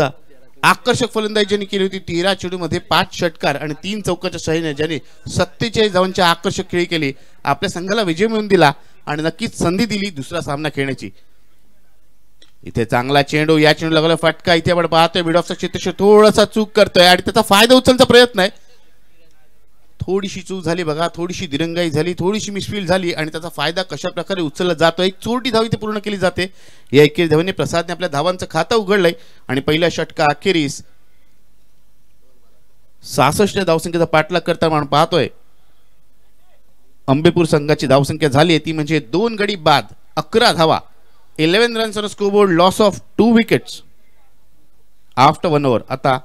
आकर्षक फलंदाजी ज्यांनी केली होती. 13 चेंडूमध्ये 5 षटकार आणि 3 चौकाच्या सहाय्याने ज्यांनी 47 धावांची आकर्षक खेळी केली, आपल्या संघाला विजय मिळवून दिला आणि नक्कीच संधी दिली दुसरा सामना खेळण्याची. इथे चांगला चेंडू, या चेंडू लागला फटका. इथे आपण पाहतोय मिड ऑफचा क्षेत्रक्षण थोडासा चूक करतोय आणि त्याचा फायदा उचलण्याचा प्रयत्न आहे. थोडीशी चूक झाली बघा, थोडीशी दिरंगाई झाली, थोडीशी मिसफील झाली आणि त्याचा फायदा कशा प्रकारे उचलला जातो. एक चोरटी धाव इथे पूर्ण केली जाते. या एकेरी धावेने प्रसादने आपल्या धावांचं खातं उघडलंय आणि पहिल्या षटका अखेरीस 66 धावसंख्येचा पाठलाग करताना आपण पाहतोय अंबेपूर संघाची धावसंख्या झाली आहे ती म्हणजे 2 गडी बाद 11 धावा, 11 runs on scoreboard, loss of 2 wickets after 1 over. आता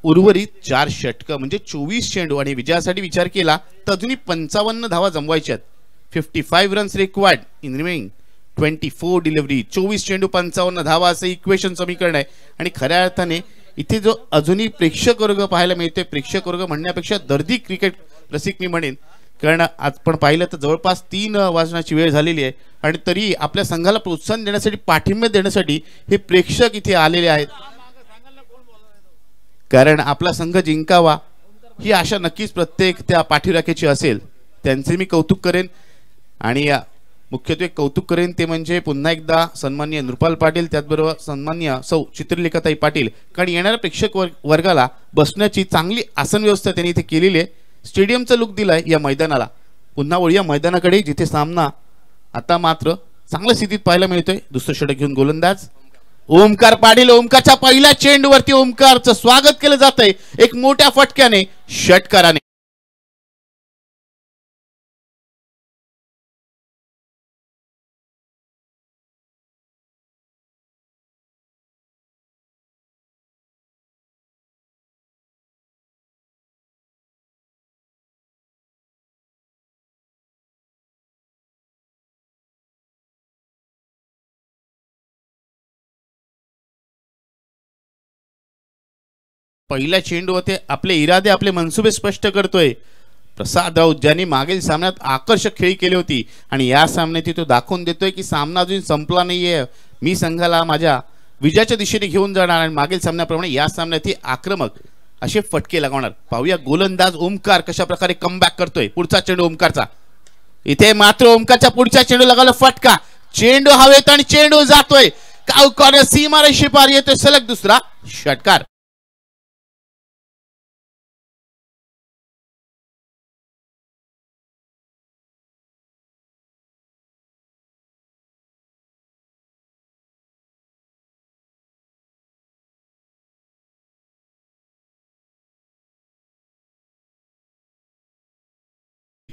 उर्वरित 4 षटक म्हणजे 24 चेंडू आणि विजयासाठी विचार केला तर अजूनही 55 धावा जमवायच्यात. 55 runs required in remaining 24 delivery. 24 चेंडू 55 धावा असं इक्वेशन समीकरण आहे. आणि खऱ्या अर्थाने इथे जो अजूनही प्रेक्षक वर्ग पाहायला मिळतोय, प्रेक्षक वर्ग म्हणण्यापेक्षा दर्दी क्रिकेट रसिक मी म्हणेन, कारण आपण पाहिलं तर जवळपास 3 वाजण्याची वेळ झालेली आहे आणि तरी आपल्या संघाला प्रोत्साहन देण्यासाठी, पाठिंबा देण्यासाठी हे प्रेक्षक इथे आलेले आहेत. कारण आपला संघ जिंकावा ही आशा नक्कीच प्रत्येक त्या पाठीराख्याची असेल. त्यांचे मी कौतुक करेन आणि मुख्यत्वे कौतुक करेन ते म्हणजे पुन्हा एकदा सन्माननीय नृपाल पाटील, त्याचबरोबर सन्माननीय सौ चित्रलेखाताई पाटील, कारण येणाऱ्या प्रेक्षक वर्गाला बसण्याची चांगली आसन व्यवस्था त्यांनी इथे केलेली आहे. स्टेडियमचा लुक दिलाय या मैदानाला. पुन्हा वळूया मैदानाकडे जिथे सामना आता मात्र चांगल्या स्थितीत पाहायला मिळतोय. दुसरं षटक घेऊन गोलंदाज ओमकार पाटील. ओमकारच्या पहिल्या चेंडूवरती ओमकारचं स्वागत केलं जातंय एक मोठ्या फटक्याने, षटकाराने. पहिल्या चेंडूवर आपले इरादे, आपले मनसुबे स्पष्ट करतोय प्रसाद राऊत, ज्यांनी मागील सामन्यात आकर्षक खेळी केली होती आणि या सामन्यात तो दाखवून देतोय की सामना अजून संपला नाहीये, मी संघाला माझ्या विजयाच्या दिशेने घेऊन जाणार आणि मागील सामन्याप्रमाणे या सामन्यात आक्रमक असे फटके लगावणार. पाहूया गोलंदाज ओमकार कशा प्रकारे कमबॅक करतोय. पुढचा चेंडू ओमकारचा. इथे मात्र ओमकारच्या पुढच्या चेंडू लगावला फटका. चेंडू हवेत आणि चेंडू जातोय काउ कॉर्नर, सीमारेषे पार येतोय सलग दुसरा षटकार.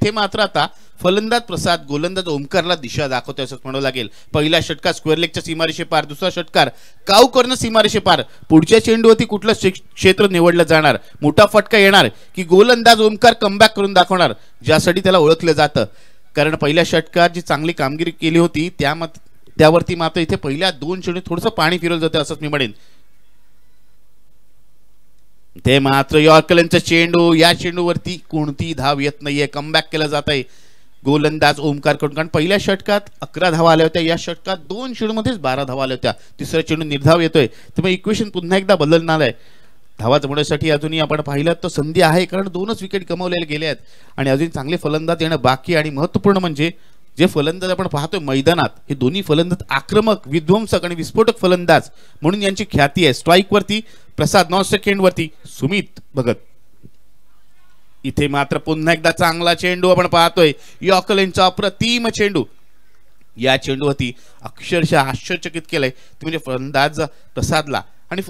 इथे मात्र आता फलंदाज प्रसाद गोलंदाज ओमकारला दिशा दाखवतोय असं म्हणावं लागेल. पहिला षटकार स्क्वेअर लेगच्या सीमारेषे पार, दुसरा षटकार काऊ कॉर्नर सीमारेषे पार. पुढच्या चेंडूवरती कुठलं क्षेत्र निवडलं जाणार, मोठा फटका येणार की गोलंदाज ओमकार कमबॅक करून दाखवणार, ज्यासाठी त्याला ओळखलं जातं. कारण पहिल्या षटकार जी चांगली कामगिरी केली होती त्यावरती मात्र इथे पहिल्या 2 चेंडू थोडंसं पाणी फिरवलं जातं असंच मी म्हणेन. ते मात्र यॉर्करचा चेंडू, या चेंडूवरती कोणती धाव येत नाहीये, कमबॅक केलं जात आहे गोलंदाज ओमकार कडून. कारण पहिल्या षटकात 11 धावा आल्या होत्या, या षटकात 2 चेंडूमध्येच 12 धावा आल्या होत्या. तिसऱ्या चेंडू निर्धाव येतोय, त्यामुळे इक्वेशन पुन्हा एकदा बदलणार आहे. धावा जमवण्यासाठी अजूनही आपण पाहिलं तर संधी आहे, कारण 2च विकेट गमावलेले गेले आहेत आणि अजून चांगले फलंदाज येणं बाकी. आणि महत्त्वपूर्ण म्हणजे जे फलंदाज आपण पाहतोय मैदानात, हे दोन्ही फलंदाज आक्रमक, विध्वंसक आणि विस्फोटक फलंदाज म्हणून यांची ख्याती आहे. स्ट्राईक वरती प्रसाद, नॉन सेकंड वरती सुमित भगत. इथे मात्र पुन्हा एकदा चांगला चेंडू आपण पाहतोय, यॉर्करचा अप्रतिम चेंडू. या चेंडूवरती अक्षरशः आश्चर्यचकित केलंय ते म्हणजे फलंदाज प्रसादला. आणि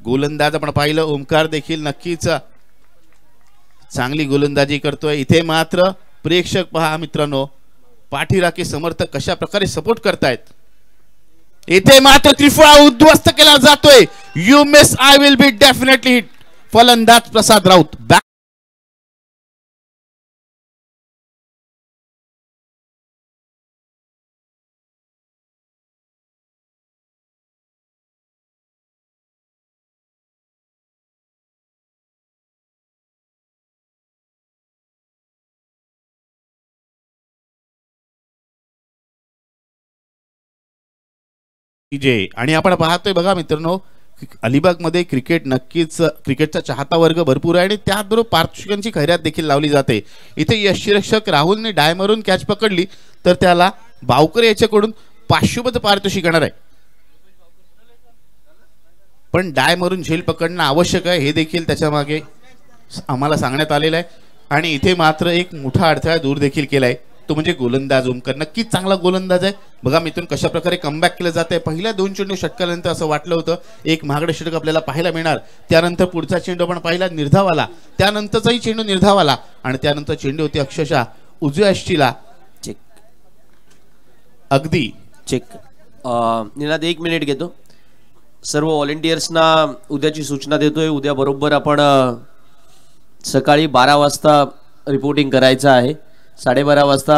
गोलंदाज आपण पाहिलं ओमकार देखील नक्कीच चांगली गोलंदाजी करतोय. इथे मात्र प्रेक्षक पहा मित्रांनो, पाठीराखे समर्थक कशा प्रकारे सपोर्ट करतायत. इथे मात्र त्रिफळा उद्ध्वस्त केला जातोय. You miss I will be definitely hit. फलंदाज प्रसाद राऊत बॅक. आणि आपण पाहतोय बघा मित्रांनो, अलिबाग मध्ये क्रिकेट नक्कीच क्रिकेटचा चाहता वर्ग भरपूर आहे आणि त्याचबरोबर पारितोषिकांची खैरात देखील लावली जाते. इथे यष्टिरक्षक राहुलने डाय मारून कॅच पकडली तर त्याला बावकर याच्याकडून 500 रुपये पारितोषिक येणार आहे. पण डाय मारून झेल पकडणं आवश्यक आहे हे देखील त्याच्या मागे आम्हाला सांगण्यात आलेलं आहे. आणि इथे मात्र एक मोठा अडथळा दूर देखील केलाय, तो म्हणजे गोलंदाज ओमकार. नक्कीच चांगला गोलंदाज आहे. बघा मिथून कशा प्रकारे कमबॅक केलं जात आहे. पहिल्या 2 चेंडू षटकानंतर असं वाटलं होतं एक महागडे षटक आपल्याला पाहायला मिळणार, त्यानंतर पुढचा चेंडू आपण पाहिला निर्धाव आला, त्यानंतरचाही चेंडू निर्धाव आला आणि त्यानंतर चेंडू होती अक्षरशः उजव्या अष्टीला चेक, अगदी चेक. निनाद 1 मिनिट घेतो. सर्व व्हॉलेंटियर्सना उद्याची सूचना देतोय. उद्या बरोबर आपण सकाळी 12 वाजता रिपोर्टिंग करायचं आहे. 12:30 वाजता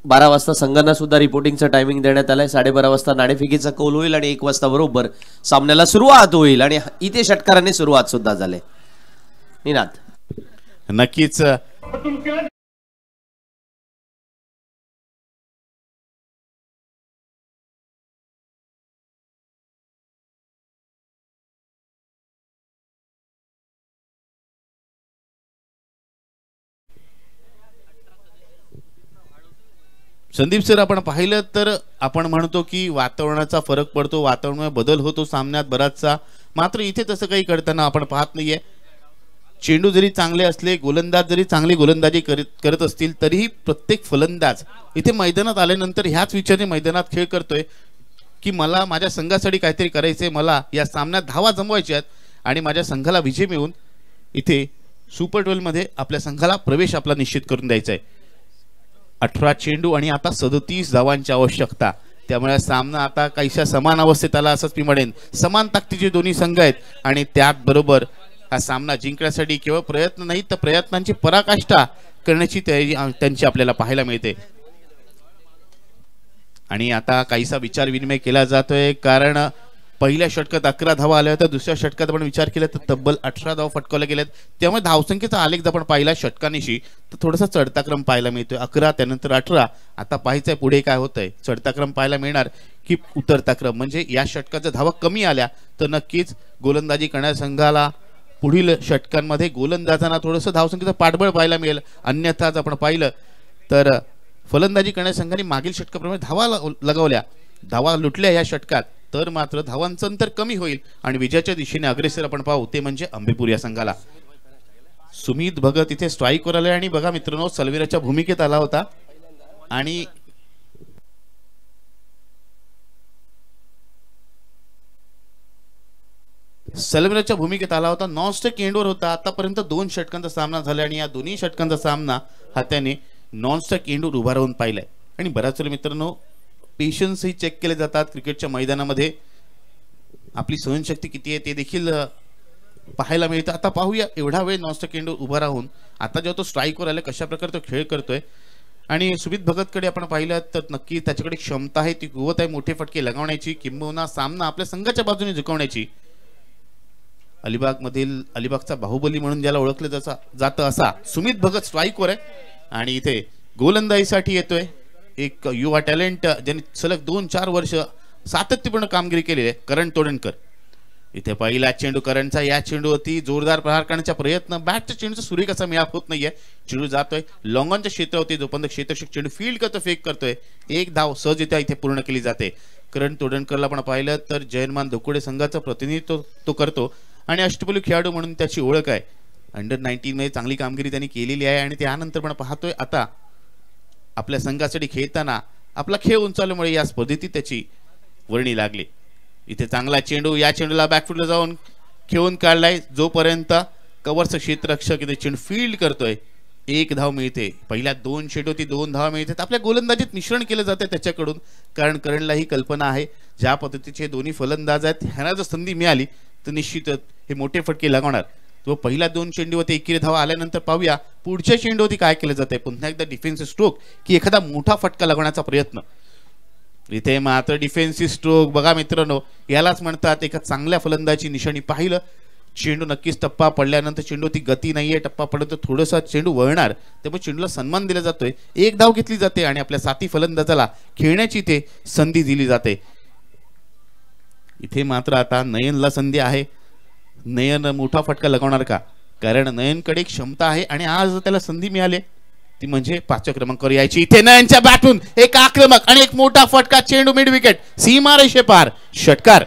12 वाजता संघांना सुद्धा रिपोर्टिंगचं टायमिंग देण्यात आलंय. 12:30 वाजता नाणेफेकीचा कौल होईल आणि 1 वाजता बरोबर सामन्याला सुरुवात होईल आणि इथे षटकाराने सुरुवात सुद्धा झाली. निनाद नक्कीच संदीप सर, आपण पाहिलं तर आपण म्हणतो की वातावरणाचा फरक पडतो, वातावरणात बदल होतो सामन्यात बराचसा, मात्र इथे तसं काही करताना आपण पाहत नाहीये. चेंडू जरी चांगले असले, गोलंदाज जरी चांगली गोलंदाजी करत असतील, तरीही प्रत्येक फलंदाज इथे मैदानात आल्यानंतर ह्याच विचाराने मैदानात खेळ करतोय की मला माझ्या संघासाठी काहीतरी करायचंय, मला या सामन्यात धावा जमवायच्या आहेत आणि माझ्या संघाला विजय मिळवून इथे सुपर 12 मध्ये आपल्या संघाला प्रवेश आपला निश्चित करून द्यायचा आहे. 18 चेंडू आणि आता 37 धावांची आवश्यकता, त्यामुळे सामना आता काहीशा समान अवस्थेत आला असंच मी म्हणेन. समान ताकदीचे दोन्ही संघ आहेत आणि त्याचबरोबर हा सामना जिंकण्यासाठी केवळ प्रयत्न नाही तर प्रयत्नांची पराकाष्ठा करण्याची तयारी त्यांची आपल्याला पाहायला मिळते. आणि आता काहीसा विचार विनिमय केला जातोय, कारण पहिल्या षटकात 11 धावा आल्या होत्या, दुसऱ्या षटकात आपण विचार केला तर तब्बल 18 धावा फटकावल्या गेल्यात. त्यामुळे धावसंख्येचा आलेख आपण पाहिला षटकानिशी तर थोडासा चढता क्रम पाहायला मिळतोय. 11 त्यानंतर 18. आता पाहायचंय पुढे काय होतंय, चढता क्रम पाहायला मिळणार की उतरता क्रम. म्हणजे या षटकात जर धावा कमी आल्या तर नक्कीच गोलंदाजी करणाऱ्या संघाला पुढील षटकांमध्ये गोलंदाजांना थोडंसं धावसंख्येचं पाठबळ पाहायला मिळेल. अन्यथा आपण पाहिलं तर फलंदाजी करणाऱ्या संघाने मागील षटकाप्रमाणे धावा लगावल्या, धावा लुटल्या या षटकात, तर मात्र धावांचं अंतर कमी होईल आणि विजयाच्या दिशेने अग्रेसर आपण पाहू ते म्हणजे अंबेपूर या संघाला. सुमित भगत इथे स्ट्राईकवर आले आणि बघा मित्रांनो सलवीराच्या भूमिकेत आला होता आणि सेलिब्रेटच्या भूमिकेत आला होता, नॉनस्टिक एंडवर होता. आतापर्यंत 2 षटकांचा सामना झाला आणि या दोन्ही षटकांचा सामना हा त्याने नॉनस्टिक एंडवर उभा राहून पाहिलाय. आणि बऱ्याच वेळा मित्रांनो पेशन्सही चेक केले जातात क्रिकेटच्या मैदानामध्ये. आपली सहनशक्ती किती आहे ते देखील पाहायला मिळतं. आता पाहूया एवढा वेळ नॉनस्टिक एंडवर उभा राहून आता जेव्हा तो स्ट्राईकवर आला कशा प्रकारे तो खेळ करतोय. आणि सुमित भगतकडे आपण पाहिलं तर नक्की त्याच्याकडे क्षमता आहे, ती कुवत आहे मोठे फटके लगावण्याची, किंबहुना सामना आपल्या संघाच्या बाजूने जिंकवण्याची. अलिबागचा बाहुबली म्हणून ज्याला ओळखलं जातं असा सुमित भगत स्ट्राईकवर आहे. आणि इथे गोलंदाजीसाठी येतोय एक युवा टॅलेंट ज्यांनी सलग 2-4 वर्ष सातत्यपूर्ण कामगिरी केलेली आहे, करण तोडणकर. इथे पहिला चेंडू करणचा, या चेंडूवरती जोरदार प्रहार करण्याचा प्रयत्न, बॅटच्या चेंडूचा सुरेख असा मिळाप होत नाहीये. चेंडू जातोय लॉंगॉनच्या क्षेत्रावरती, जोपर्यंत क्षेत्ररक्षक चेंडू फील्ड करतो, फेक करतोय, एक धाव सहजरित्या इथे पूर्ण केली जाते. करण तोडणकरला आपण पाहिलं तर जयमान धोकुडे संघाचं प्रतिनिधित्व तो करतो आणि अष्टपैलू खेळाडू म्हणून त्याची ओळख आहे. अंडर-19 मध्ये चांगली कामगिरी त्यांनी केलेली आहे. आणि त्यानंतर पण पाहतोय आता आपल्या संघासाठी खेळताना आपला खेळ उंचावल्यामुळे या स्पर्धेत त्याची वर्णी लागली. इथे चांगला चेंडू, या चेंडूला बॅकफुटला जाऊन खेळून काढलाय, जोपर्यंत कव्हरचं क्षेत्ररक्षक इथे चेंडू फील्ड करतोय, एक धाव मिळते. पहिल्या 2 चेंडूवरती 2 धाव मिळतात. आपल्या गोलंदाजीत मिश्रण केलं जाते त्याच्याकडून, कारण करणला ही कल्पना आहे ज्या पद्धतीचे दोन्ही फलंदाज आहेत, ह्यांना जर संधी मिळाली तर निश्चितच हे मोठे फटके लागवणार. तो पहिल्या 2 चेंडूवरती एकेरी धावा आल्यानंतर पाहूया पुढच्या चेंडूवरती काय केलं जाते. पुन्हा एकदा डिफेन्सिव्ह स्ट्रोक की एखादा मोठा फटका लागवण्याचा प्रयत्न. इथे मात्र डिफेन्सिव्ह स्ट्रोक बघा मित्रांनो, यालाच म्हणतात एका चांगल्या फलंदाजी निशाणी. पाहिलं चेंडू नक्कीच टप्पा पडल्यानंतर चेंडूवरती गती नाहीये, टप्पा पडलं तर थोडंसं चेंडू वळणार, त्यामुळे चेंडूला सन्मान दिला जातोय, एक धाव घेतली जाते आणि आपल्या साथी फलंदाजाला खेळण्याची ते संधी दिली जाते. इथे मात्र आता नयनला संधी आहे. नयन मोठा फटका लगवणार का? कारण नयनकडे क्षमता आहे आणि आज त्याला संधी मिळाली ती म्हणजे 5व्या क्रमांकावर यायची. इथे नयनच्या बॅटून एक आक्रमक आणि एक मोठा फटका, चेंडू मिड विकेट, सीमारेषे पार, षटकार.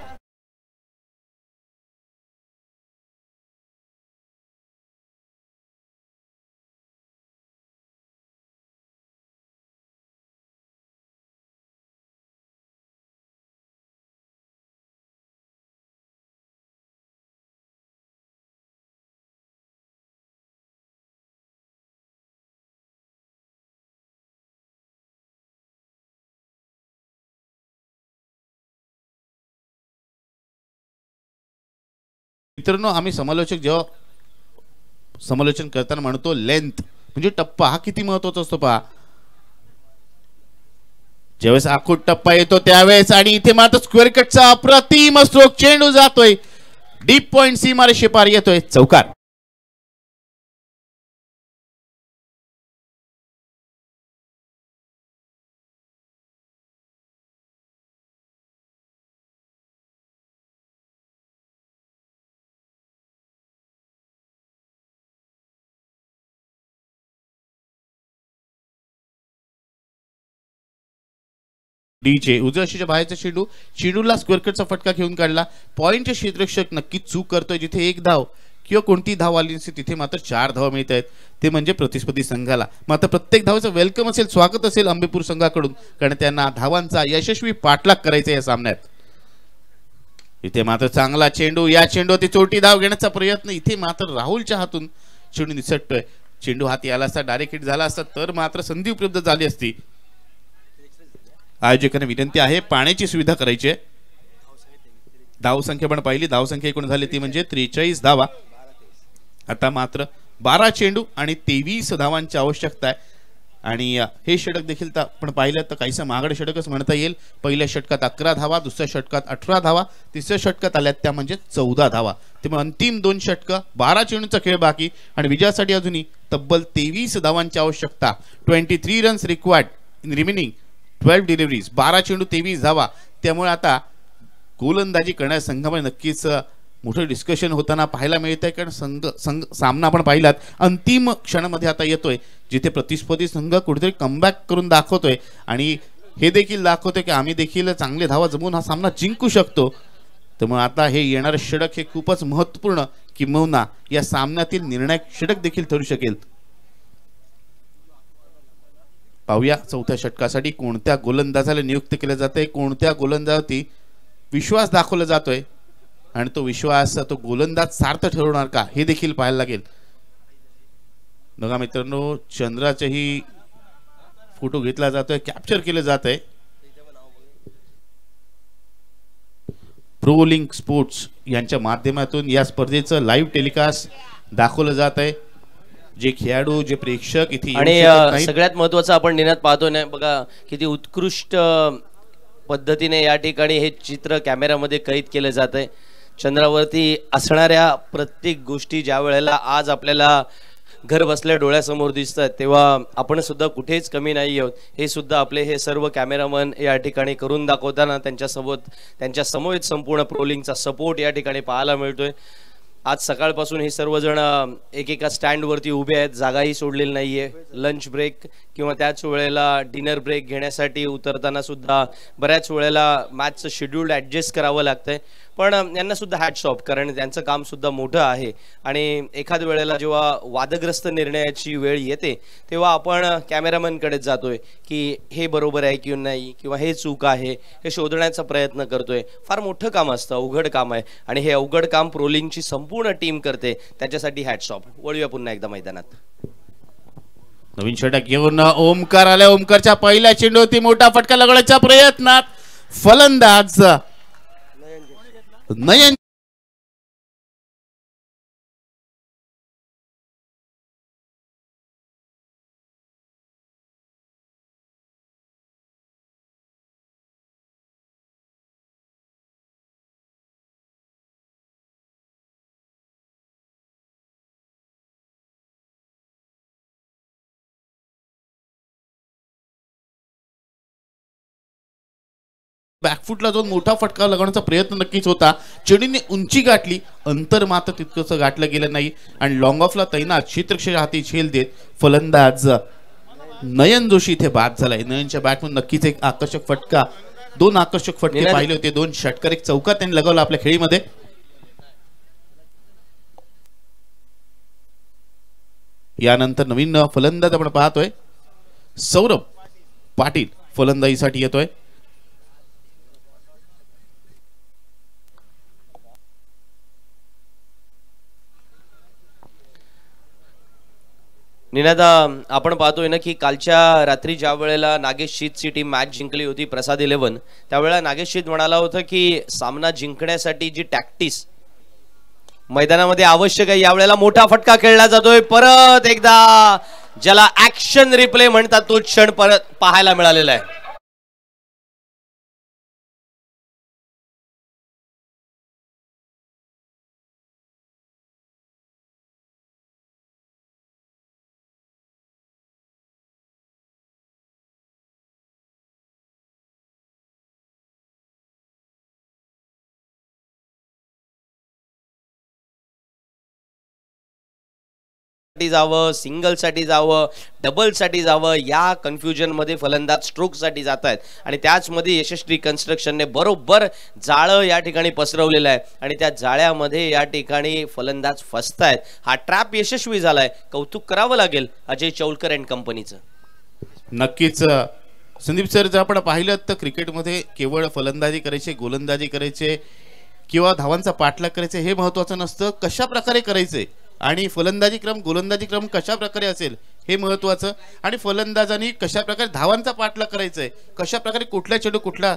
मित्रांनो आम्ही समालोचक जेव्हा समालोचन करताना म्हणतो लेंथ म्हणजे टप्पा हा किती महत्वाचा असतो पहा. ज्यावेळेस आखूड टप्पा येतो त्यावेळेस, आणि इथे मात्र स्क्वेअर कटचा अप्रतिम स्ट्रोक, चेंडू जातोय डीप पॉइंट, सीमारेषे पार येतोय, चौकार. डीचे उजव्या बाहेरचा चेंडू, चेंडूला स्क्वेअर कटचा फटका घेऊन काढला. पॉइंटचे क्षेत्ररक्षक नक्कीच चूक करतोय. जिथे एक धाव किंवा कोणती धाव आली नसते तिथे मात्र 4 धावा मिळत आहेत, ते म्हणजे प्रतिस्पर्धी संघाला. मात्र प्रत्येक धावाचं वेलकम असेल, स्वागत असेल अंबेपूर संघाकडून, कारण त्यांना धावांचा यशस्वी पाठलाग करायचा या सामन्यात. इथे मात्र चांगला चेंडू, या चेंडूवरती चोटी धाव घेण्याचा प्रयत्न, इथे मात्र राहुलच्या हातून चेंडू निसटतोय. चेंडू हाती आला असता, डायरेक्ट हिट झाला असता तर मात्र संधी उपलब्ध झाली असती. आयोजकांना विनंती आहे पाण्याची सुविधा करायची आहे. धावसंख्या पण पाहिली, धावसंख्या एकूण झाली ती म्हणजे 43 धावा. आता मात्र 12 चेंडू आणि 23 धावांची आवश्यकता आहे. आणि हे षटक देखील आपण पाहिलं तर काहीसं महागडे षटकच म्हणता येईल. पहिल्या षटकात 11 धावा, दुसऱ्या षटकात 18 धावा, तिसऱ्या षटकात आल्यात त्या म्हणजे 14 धावा. त्यामुळे अंतिम 2 षटकं, 12 चेंडूचा खेळ बाकी आणि विजयासाठी अजूनही तब्बल 23 धावांची आवश्यकता. 23 runs required in remaining 12 deliveries, 12 चेंडू 23 धावा. त्यामुळे आता गोलंदाजी करणाऱ्या संघामध्ये नक्कीच मोठं डिस्कशन होताना पाहायला मिळत आहे. कारण सामना आपण पाहिलात अंतिम क्षणामध्ये आता येतोय, जिथे प्रतिस्पर्धी संघ कुठेतरी कमबॅक करून दाखवतोय आणि हे देखील दाखवतोय की आम्ही देखील चांगले धावा जमवून हा सामना जिंकू शकतो. त्यामुळे आता हे येणारं षटक हे खूपच महत्त्वपूर्ण किंबहुना या सामन्यातील निर्णायक षटक देखील ठरू शकेल. पाहूया चौथ्या षटकासाठी कोणत्या गोलंदाजाला नियुक्त केले जाते, कोणत्या गोलंदाजावरती विश्वास दाखवला जातोय. आणि तो विश्वास तो गोलंदाज सार्थ ठरवणार का हे देखील पाहायला लागेल. बघा मित्रांनो, चंद्राचाही फोटो घेतला जातोय, कॅप्चर केलं जात आहे. प्रो लिंक स्पोर्ट्स यांच्या माध्यमातून या स्पर्धेचं लाईव्ह टेलिकास्ट दाखवलं जात आहे. जे खेळाडू, जे प्रेक्षक इथे येऊ आणि शकत नाहीत. सगळ्यात महत्वाचं आपण निनाद पाहतोय ना, बघा किती उत्कृष्ट पद्धतीने या ठिकाणी हे चित्र कॅमेरामध्ये कैद केलं जात आहे. चंद्रावरती असणाऱ्या प्रत्येक गोष्टी ज्या वेळेला आज आपल्याला घर बसल्या डोळ्यासमोर दिसतात, तेव्हा आपण सुद्धा कुठेच कमी नाही आहोत. हे सुद्धा आपले हे सर्व कॅमेरामन या ठिकाणी करून दाखवताना त्यांच्या समवेत संपूर्ण प्रोलिंगचा सपोर्ट या ठिकाणी पाहायला मिळतोय. आज सकाळपासून हे सर्वजण एकेका स्टँडवरती उभे आहेत, जागाही सोडलेली नाहीये. लंच ब्रेक किंवा त्याच वेळेला डिनर ब्रेक घेण्यासाठी उतरताना सुद्धा बऱ्याच वेळेला मॅचचं शेड्यूल ॲडजस्ट करावं लागतंय. पण यांना सुद्धा हॅट्स ऑफ, कारण त्यांचं काम सुद्धा मोठं आहे. आणि एखाद्या वेळेला जेव्हा वादग्रस्त निर्णयाची वेळ येते तेव्हा आपण कॅमेरामॅनकडे जातोय की हे बरोबर आहे किंवा नाही, किंवा हे चूक आहे हे शोधण्याचा प्रयत्न करतोय. फार मोठं काम असतं, अवघड काम आहे, आणि हे अवघड काम प्रोलिंगची संपूर्ण टीम करते. त्याच्यासाठी हॅट्स ऑफ. वळूया पुन्हा एकदा मैदानात. नवीन षटक घेऊन ओमकार आल्या. ओमकारच्या पहिल्या चेंडूवरती मोठा फटका लगवण्याच्या प्रयत्नात फलंदाज नयन बॅकफुटला जो मोठा फटका लगवण्याचा प्रयत्न नक्कीच होता. चेंडूने उंची गाठली, अंतर मात्र तितकंसं गाठलं गेलं नाही. आणि लॉंग ऑफला तैनात क्षेत्ररक्षक हाती झेल देत फलंदाज नयन जोशी इथे बाद झालाय. नयनच्या बॅटमधून नक्कीच एक आकर्षक फटका, दोन आकर्षक फटके पाहिले होते. दोन षटकार, एक चौका त्यांनी लगावला आपल्या खेळीमध्ये. यानंतर नवीन फलंदाज आपण पाहतोय सौरभ पाटील फलंदाजीसाठी येतोय. निनादा, आपण पाहतोय ना की कालच्या रात्री ज्या वेळेला नागेश शीतची टीम मॅच जिंकली होती प्रसाद 11, त्यावेळेला नागेश शीत म्हणाला होता की सामना जिंकण्यासाठी जी टॅक्टिस मैदानामध्ये आवश्यक आहे, यावेळेला मोठा फटका खेळला जातोय. परत एकदा ज्याला ऍक्शन रिप्ले म्हणतात तो क्षण परत पाहायला मिळालेला आहे. जावं, सिंगल साठी जावं, डबल साठी जावं, या कन्फ्युजन मध्ये फलंदाज स्ट्रोक साठी जात आहेत. आणि त्याच मध्ये यशस्वी कन्स्ट्रक्शनने बरोबर जाळं या ठिकाणी पसरवलेलं आहे, आणि त्या जाळ्यामध्ये या ठिकाणी फलंदाज फसतायत. हा ट्रॅप यशस्वी झालाय, कौतुक करावं लागेल अजय चौलकर अँड कंपनीचं. नक्कीच संदीप सर, जर आपण पाहिलं तर क्रिकेटमध्ये केवळ फलंदाजी करायची, गोलंदाजी करायचे किंवा धावांचा पाठलाग करायचे हे महत्वाचं नसतं, कशा प्रकारे करायचे आणि फलंदाजी क्रम गोलंदाजी क्रम कशा प्रकारे असेल हे महत्वाचं. आणि फलंदाजांनी कशा प्रकारे धावांचा पाठलाग करायचा, कशा प्रकारे कुठल्या चेंडू कुठल्या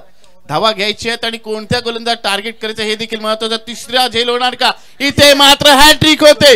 धावा घ्यायच्या आहेत आणि कोणत्या गोलंदाज टार्गेट करायचं हे देखील महत्वाचं. तिसरा झेल होणार का? इथे मात्र हॅट्रिक होते.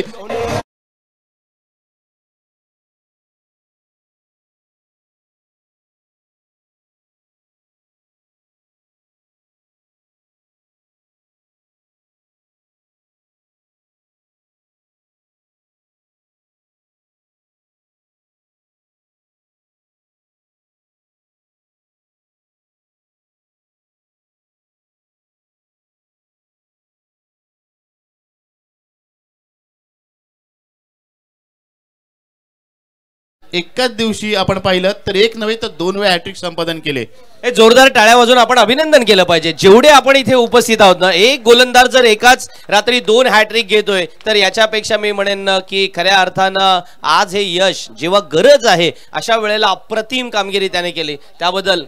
एकाच दिवशी आपण पाहिलं तर एक नव्हे तर 2 वेळा हॅट्रिक संपादन केले. हे जोरदार टाळ्या वाजवून आपण अभिनंदन केलं पाहिजे. जेवढे आपण इथे उपस्थित आहोत ना, एक गोलंदाज जर एकाच रात्री 2 हॅट्रिक घेतोय तर याच्यापेक्षा मी म्हणेन की खऱ्या अर्थानं आज हे यश जेव्हा गरज आहे अशा वेळेला अप्रतिम कामगिरी त्याने केली. त्याबद्दल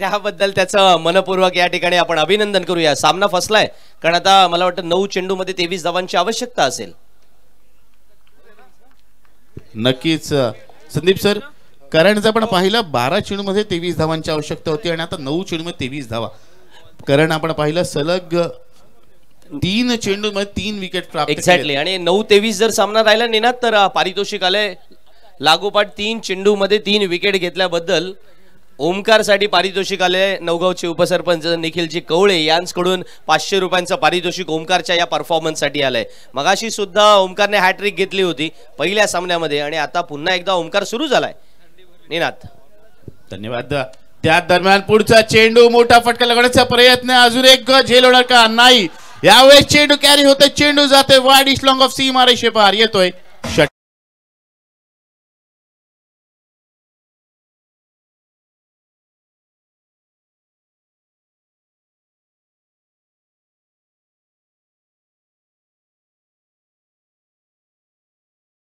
त्याबद्दल त्याचं मनपूर्वक या ठिकाणी आपण अभिनंदन करूया. सामना फसलाय कारण आता मला वाटतं 9 चेंडूमध्ये 23 धावांची आवश्यकता असेल. नक्कीच संदीप सर, कारण जर आपण पाहिलं 12 चेंडूमध्ये 23 धावांची आवश्यकता होती आणि आता 9 चेंडूमध्ये 23 धावा. कारण आपण पाहिलं सलग 3 चेंडूमध्ये 3 विकेट प्राप्त. एक्झॅक्टली. आणि 9-23 जर सामना राहिला निनाद तर पारितोषिक आलंय लागोपाठ 3 चेंडूमध्ये 3 विकेट घेतल्याबद्दल. ओमकारसाठी पारितोषिक आले नवगावचे उपसरपंच निखिलजी कवळे यांच्याकडून 500 रुपयांचं पारितोषिक ओमकारच्या या परफॉर्मन्ससाठी आलंय. मगाशी सुद्धा ओमकारने हॅट्रिक घेतली होती पहिल्या सामन्यामध्ये आणि आता पुन्हा एकदा ओमकार सुरू झालाय. निनाद धन्यवाद. त्या दरम्यान पुढचा चेंडू मोठा फटका लगण्याचा प्रयत्न, अजून एक झेल होणार का? नाही. यावेळेस चेंडू कॅरी होतोय, चेंडू जाते वाईड इस्ट लॉंग ऑफ सीमा रेषेपार. येतोय षट.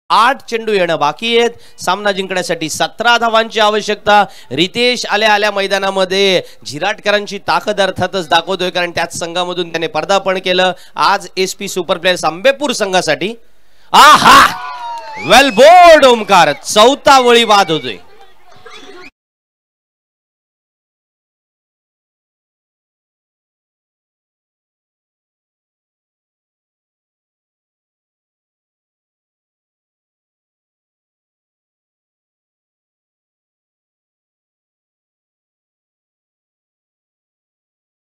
8 चेंडू येणं बाकी आहेत सामना जिंकण्यासाठी. 17 धावांची आवश्यकता. रितेश आल्या मैदानामध्ये झिराटकरांची ताकद अर्थातच दाखवतोय कारण त्याच संघामधून त्याने पदार्पण केलं आज SP सुपर प्लेयर्स आंबेपूर संघासाठी. आहा, वेल बोर्ड ओमकार. 4था वळी बाद होतोय.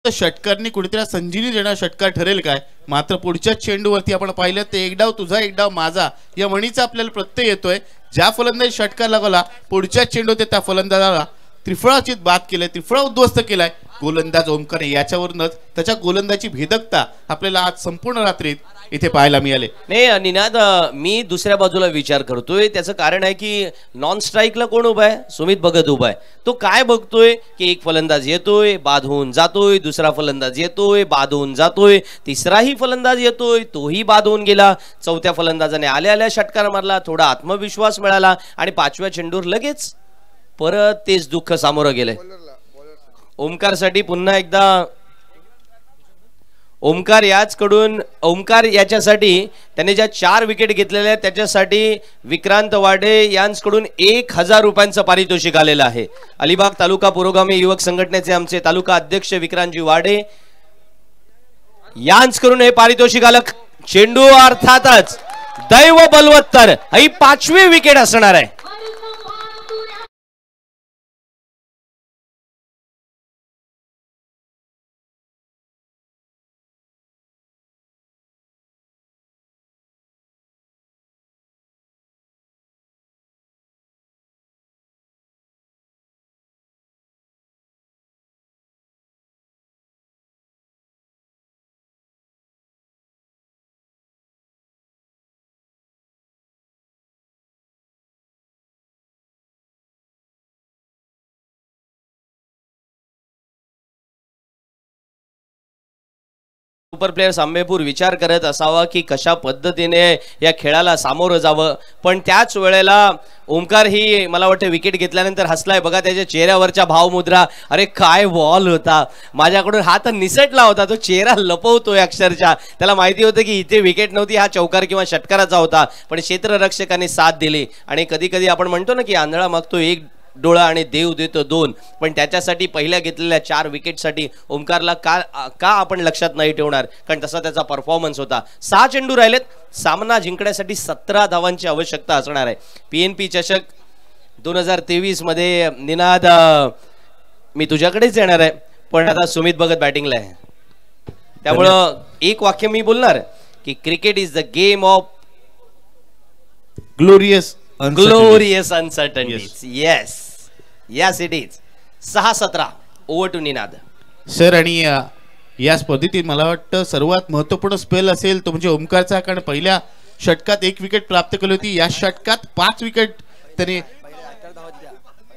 षटकारनी कुठेतरी संजीवनी देणार षटकार ठरेल काय? मात्र पुढच्या चेंडूवरती आपण पाहिलं ते एक डाव तुझा एक डाव माझा या म्हणीचा आपल्याला प्रत्यय येतोय. ज्या फलंदाज षटकार लागला पुढच्या चेंडू त्या फलंदाजाला त्रिफळाचित बाद केलंय, त्रिफळा उद्ध्वस्त केलाय गोलंदाज ओमकार. याच्यावरूनच त्याच्या गोलंदाजी भेदकता आपल्याला आज संपूर्ण रात्रीत इथे पाहायला मिळाले. नाही निनाद, मी दुसऱ्या बाजूला विचार करतोय. त्याचं कारण आहे की नॉन स्ट्राईकला कोण उभा आहे? सुमित भगत उभा आहे. तो काय बघतोय की एक फलंदाज येतोय बाद होऊन जातोय, दुसरा फलंदाज येतोय बाद होऊन जातोय, तिसराही फलंदाज येतोय तोही बाद होऊन गेला, चौथ्या फलंदाजाने आल्या षटकार मारला, थोडा आत्मविश्वास मिळाला आणि 5व्या चेंडूवर लगेच परत तेच दुःख सामोरं गेलंय. ओमकारसाठी पुन्हा एकदा ओमकार याच्यासाठी त्याने ज्या 4 विकेट घेतलेल्या आहेत त्याच्यासाठी विक्रांत वाडे यांच्याकडून 1000 रुपयांचं पारितोषिक आलेलं आहे. अलिबाग तालुका पुरोगामी युवक संघटनेचे आमचे तालुका अध्यक्ष विक्रांतजी वाडे यांच्याकडून हे पारितोषिक आलं. चेंडू अर्थातच दैव बलवत्तर. ही 5वी विकेट असणार आहे. सुपर प्लेयर्स आंबेपूर विचार करत असावा की कशा पद्धतीने या खेळाला सामोरं जावं. पण त्याच वेळेला ओमकार ही मला वाटतं विकेट घेतल्यानंतर हसलाय. बघा त्याच्या चेहऱ्यावरच्या भावमुद्रा. अरे काय बॉल होता, माझ्याकडून हा तर निसटला होता. तो चेहरा लपवतोय अक्षरशः. त्याला माहिती होतं की इथे विकेट नव्हती, हा चौकार किंवा षटकाराचा होता, पण क्षेत्ररक्षकाने साथ दिली. आणि कधी कधी आपण म्हणतो ना की आंधळा मागतो 1 डोळा आणि देव देतो 2, पण त्याच्यासाठी पहिल्या घेतलेल्या 4 विकेटसाठी ओमकारला का आपण लक्षात नाही ठेवणार, कारण तसा त्याचा परफॉर्मन्स होता. 6 चेंडू राहिलेत. सामना जिंकण्यासाठी 17 धावांची आवश्यकता असणार आहे. PNP चषक 2023 मध्ये निनाद मी तुझ्याकडेच येणार आहे, पण आता सुमित भगत बॅटिंगला आहे. त्यामुळं एक वाक्य मी बोलणार की cricket is the game of glorious uncertainties. Yes, it is. 6-17 over to Ninad sir. आणि या स्पर्धेतील मला वाटतं सर्वात महत्वपूर्ण स्पेल असेल तो म्हणजे ओमकारचा, कारण पहिल्या षटकात 1 विकेट प्राप्त केली होती. या षटकात 5 विकेट त्याने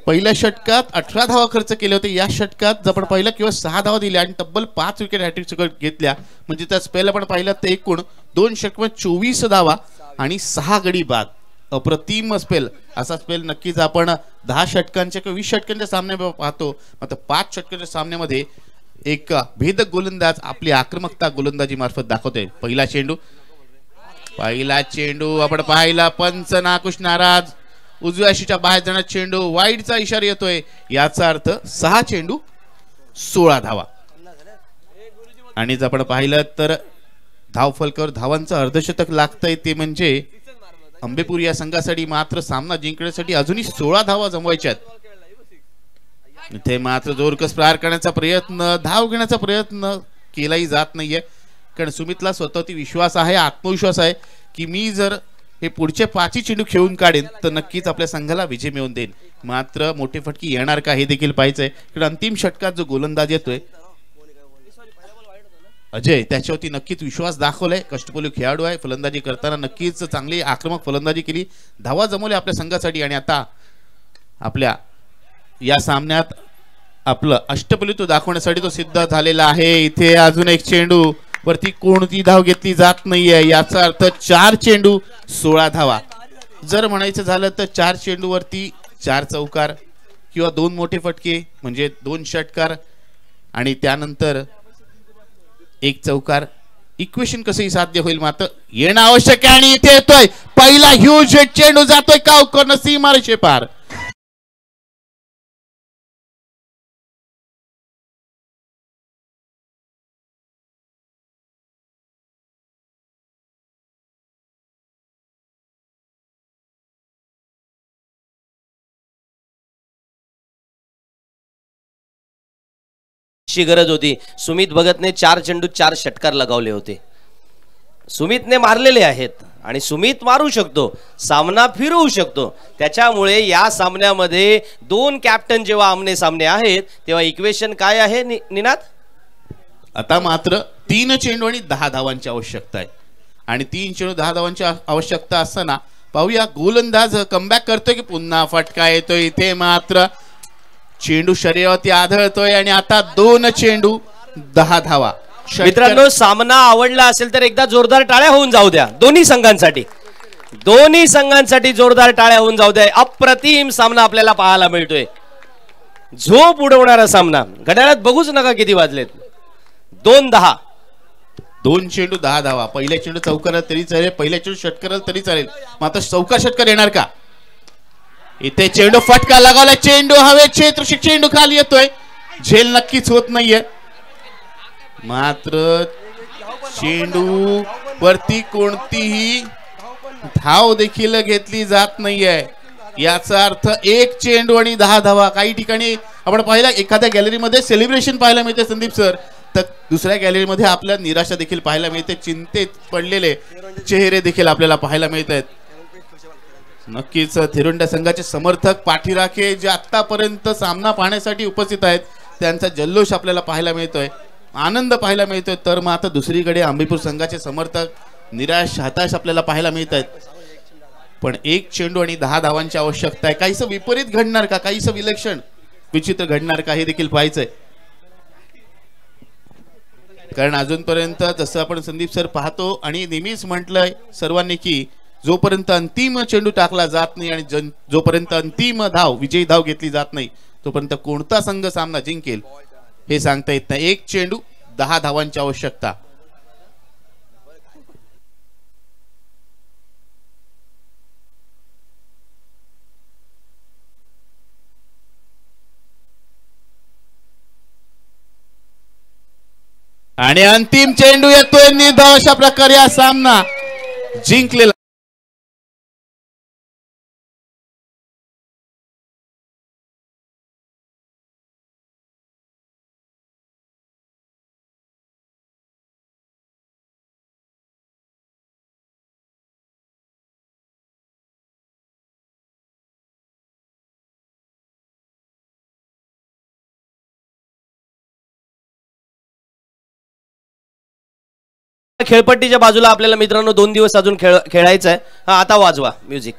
पहिल्या षटकात 18 धावा खर्च केले होते. या षटकात जर आपण पाहिलं किंवा 6 धावा दिल्या आणि तब्बल 5 विकेट हॅट्रिक घेतल्या, म्हणजे त्या स्पेल आपण पाहिलं तर एकूण 2 षटकात 24 धावा आणि 6 गडी बाद. अप्रतिम स्पेल, असा स्पेल नक्कीच आपण 10 षटकांच्या किंवा 20 षटकांच्या सामने पाहतो. मात्र 5 षटकांच्या सामन्यामध्ये एक भेदक गोलंदाज आपली आक्रमकता गोलंदाजी मार्फत दाखवतोय. पहिला चेंडू आपण पाहिला, पंच नाखुश नाराज, उजव्या शीच्या बाहेर जाणार चेंडू, वाईडचा इशारा येतोय. याचा अर्थ 6 चेंडू 16 धावा. आणि जर आपण पाहिलं तर धाव फलकावर धावांचं अर्धशतक लागतंय, ते म्हणजे अंबेपूर या संघासाठी मात्र सामना जिंकण्यासाठी अजूनही 16 धावा जमवायच्यात. इथे मात्र जोरकस प्रहार करण्याचा प्रयत्न, धाव घेण्याचा प्रयत्न केलाही जात नाहीये. कारण सुमितला स्वतःवरती विश्वास आहे, आत्मविश्वास आहे की मी जर हे पुढचे 5 चेंडू खेळून काढेन तर नक्कीच आपल्या संघाला विजय मिळवून देईन. मात्र मोठी फटकी येणार का हे देखील पाहायचंय. कारण अंतिम षटकात जो गोलंदाज येतोय अजय, त्याच्यावरती नक्कीच विश्वास दाखवलाय. कष्टपोली खेळाडू आहे, फलंदाजी करताना नक्कीच चांगली आक्रमक फलंदाजी केली, धावा जमवल्या आपल्या संघासाठी. आणि आता आपल्या या सामन्यात आपलं अष्टपैलू दाखवण्यासाठी तो सिद्ध झालेला आहे. इथे अजून एक चेंडू वरती कोणती धाव घेतली जात नाहीये. याचा अर्थ 4 चेंडू 16 धावा. जर म्हणायचं झालं तर 4 चेंडू वरती 4 चौकार किंवा 2 मोठे फटके म्हणजे 2 षटकार आणि त्यानंतर 1 चौकार, इक्वेशन कसंही साध्य होईल. मात्र येणं आवश्यक आहे. आणि इथे येतोय पहिला ह्यूज चेंडू, जातोय कावकरनं सीमारेषे पार. ची गरज होती. सुमित भगतने 4 चेंडू 4 षटकार लगावले होते. सुमितने मारलेले आहेत आणि सुमित मारू शकतो, सामना फिरवू शकतो. त्याच्यामुळे या सामन्यामध्ये 2 कॅप्टन जेव्हा आमने सामने आहेत तेव्हा इक्वेशन काय आहे निनाद? आता मात्र 3 चेंडू आणि 10 धावांची आवश्यकता आहे. आणि 3 चेंडू 10 धावांची आवश्यकता असताना पाहूया गोलंदाज कमबॅक करतोय की पुन्हा फटका येतोय. इथे मात्र चेंडू शरीरावरती आढळतोय आणि आता 2 चेंडू 10 धावा. मित्रांनो, सामना आवडला असेल तर एकदा जोरदार टाळ्या होऊन जाऊ द्या दोन्ही संघांसाठी. दोन्ही संघांसाठी जोरदार टाळ्या होऊन जाऊ द्या. अप्रतिम सामना आपल्याला पाहायला मिळतोय. झोप उडवणारा सामना. घड्याळात बघूच नका किती वाजलेत. 2-10. 2 चेंडू 10 धावा. पहिल्या चेंडू चौकारात तरी चालेल, पहिल्या चेंडू षटकारात तरी चालेल, मात्र चौकार षटकार येणार का? इथे चेंडू फटका लगावला, चेंडू हवेत, चेंडू खाली येतोय, झेल नक्कीच होत नाहीये. मात्र चेंडू वरती कोणतीही धाव देखील घेतली जात नाहीये. याचा अर्थ 1 चेंडू आणि 10 धावा. काही ठिकाणी आपण पाहिलं एखाद्या गॅलरीमध्ये सेलिब्रेशन पाहायला मिळते संदीप सर, तर दुसऱ्या गॅलरीमध्ये आपल्या निराशा देखील पाहायला मिळते, चिंतेत पडलेले चेहरे देखील आपल्याला पाहायला मिळत आहेत. नक्कीच थिरुंडा संघाचे समर्थक पाठीराखे जे आतापर्यंत सामना पाहण्यासाठी उपस्थित आहेत त्यांचा जल्लोष आपल्याला पाहायला मिळतोय, आनंद पाहायला मिळतोय. तर मग आता दुसरीकडे अंबेपूर संघाचे समर्थक निराश हताश आपल्याला पाहायला मिळत आहेत. पण 1 चेंडू आणि 10 धावांची आवश्यकता आहे. काहीसं विपरीत घडणार का, काहीसं विलक्षण विचित्र घडणार का हे देखील पाहायचंय. कारण अजूनपर्यंत जसं आपण संदीप सर पाहतो आणि नेहमीच म्हटलंय सर्वांनी की जोपर्यंत अंतिम चेंडू टाकला जात नाही आणि जोपर्यंत अंतिम धाव विजयी धाव घेतली जात नाही तोपर्यंत कोणता संघ सामना जिंकेल हे सांगता येत नाही. 1 चेंडू 10 धावांची आवश्यकता. आणि अंतिम चेंडू येतोय निर्धाव. अशा प्रकारे हा सामना जिंकलेला. खेळपट्टीच्या बाजूला आपल्याला मित्रांनो 2 दिवस अजून खेळायचं आहे. हा, आता वाजवा म्युझिक.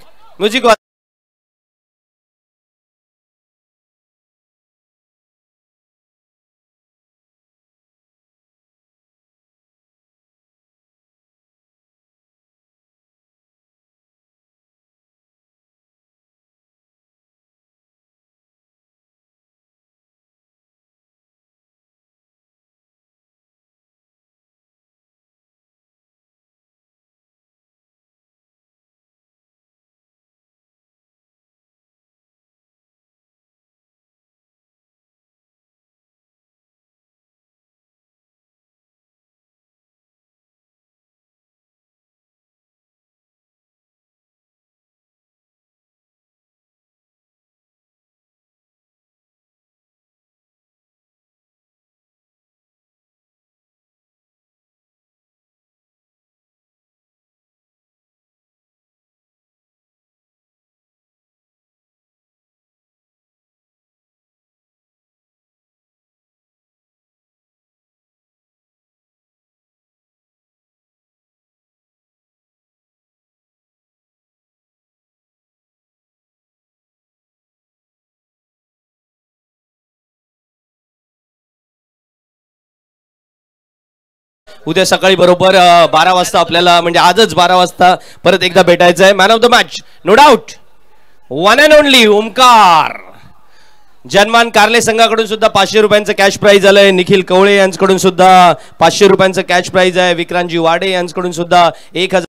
उद्या सकाळी बरोबर 12 वाजता आपल्याला म्हणजे आजच 12 वाजता परत एकदा भेटायचं आहे. Man of the match no doubt one and only Omkar. जन्मान कार्ले संघाकडून सुद्धा 500 रुपयांचं कॅश प्राइज आलंय. निखिल कवळे यांच्याकडून सुद्धा 500 रुपयांचं कॅश प्राइज आहे. विक्रांतजी वाडे यांच्याकडून सुद्धा 1000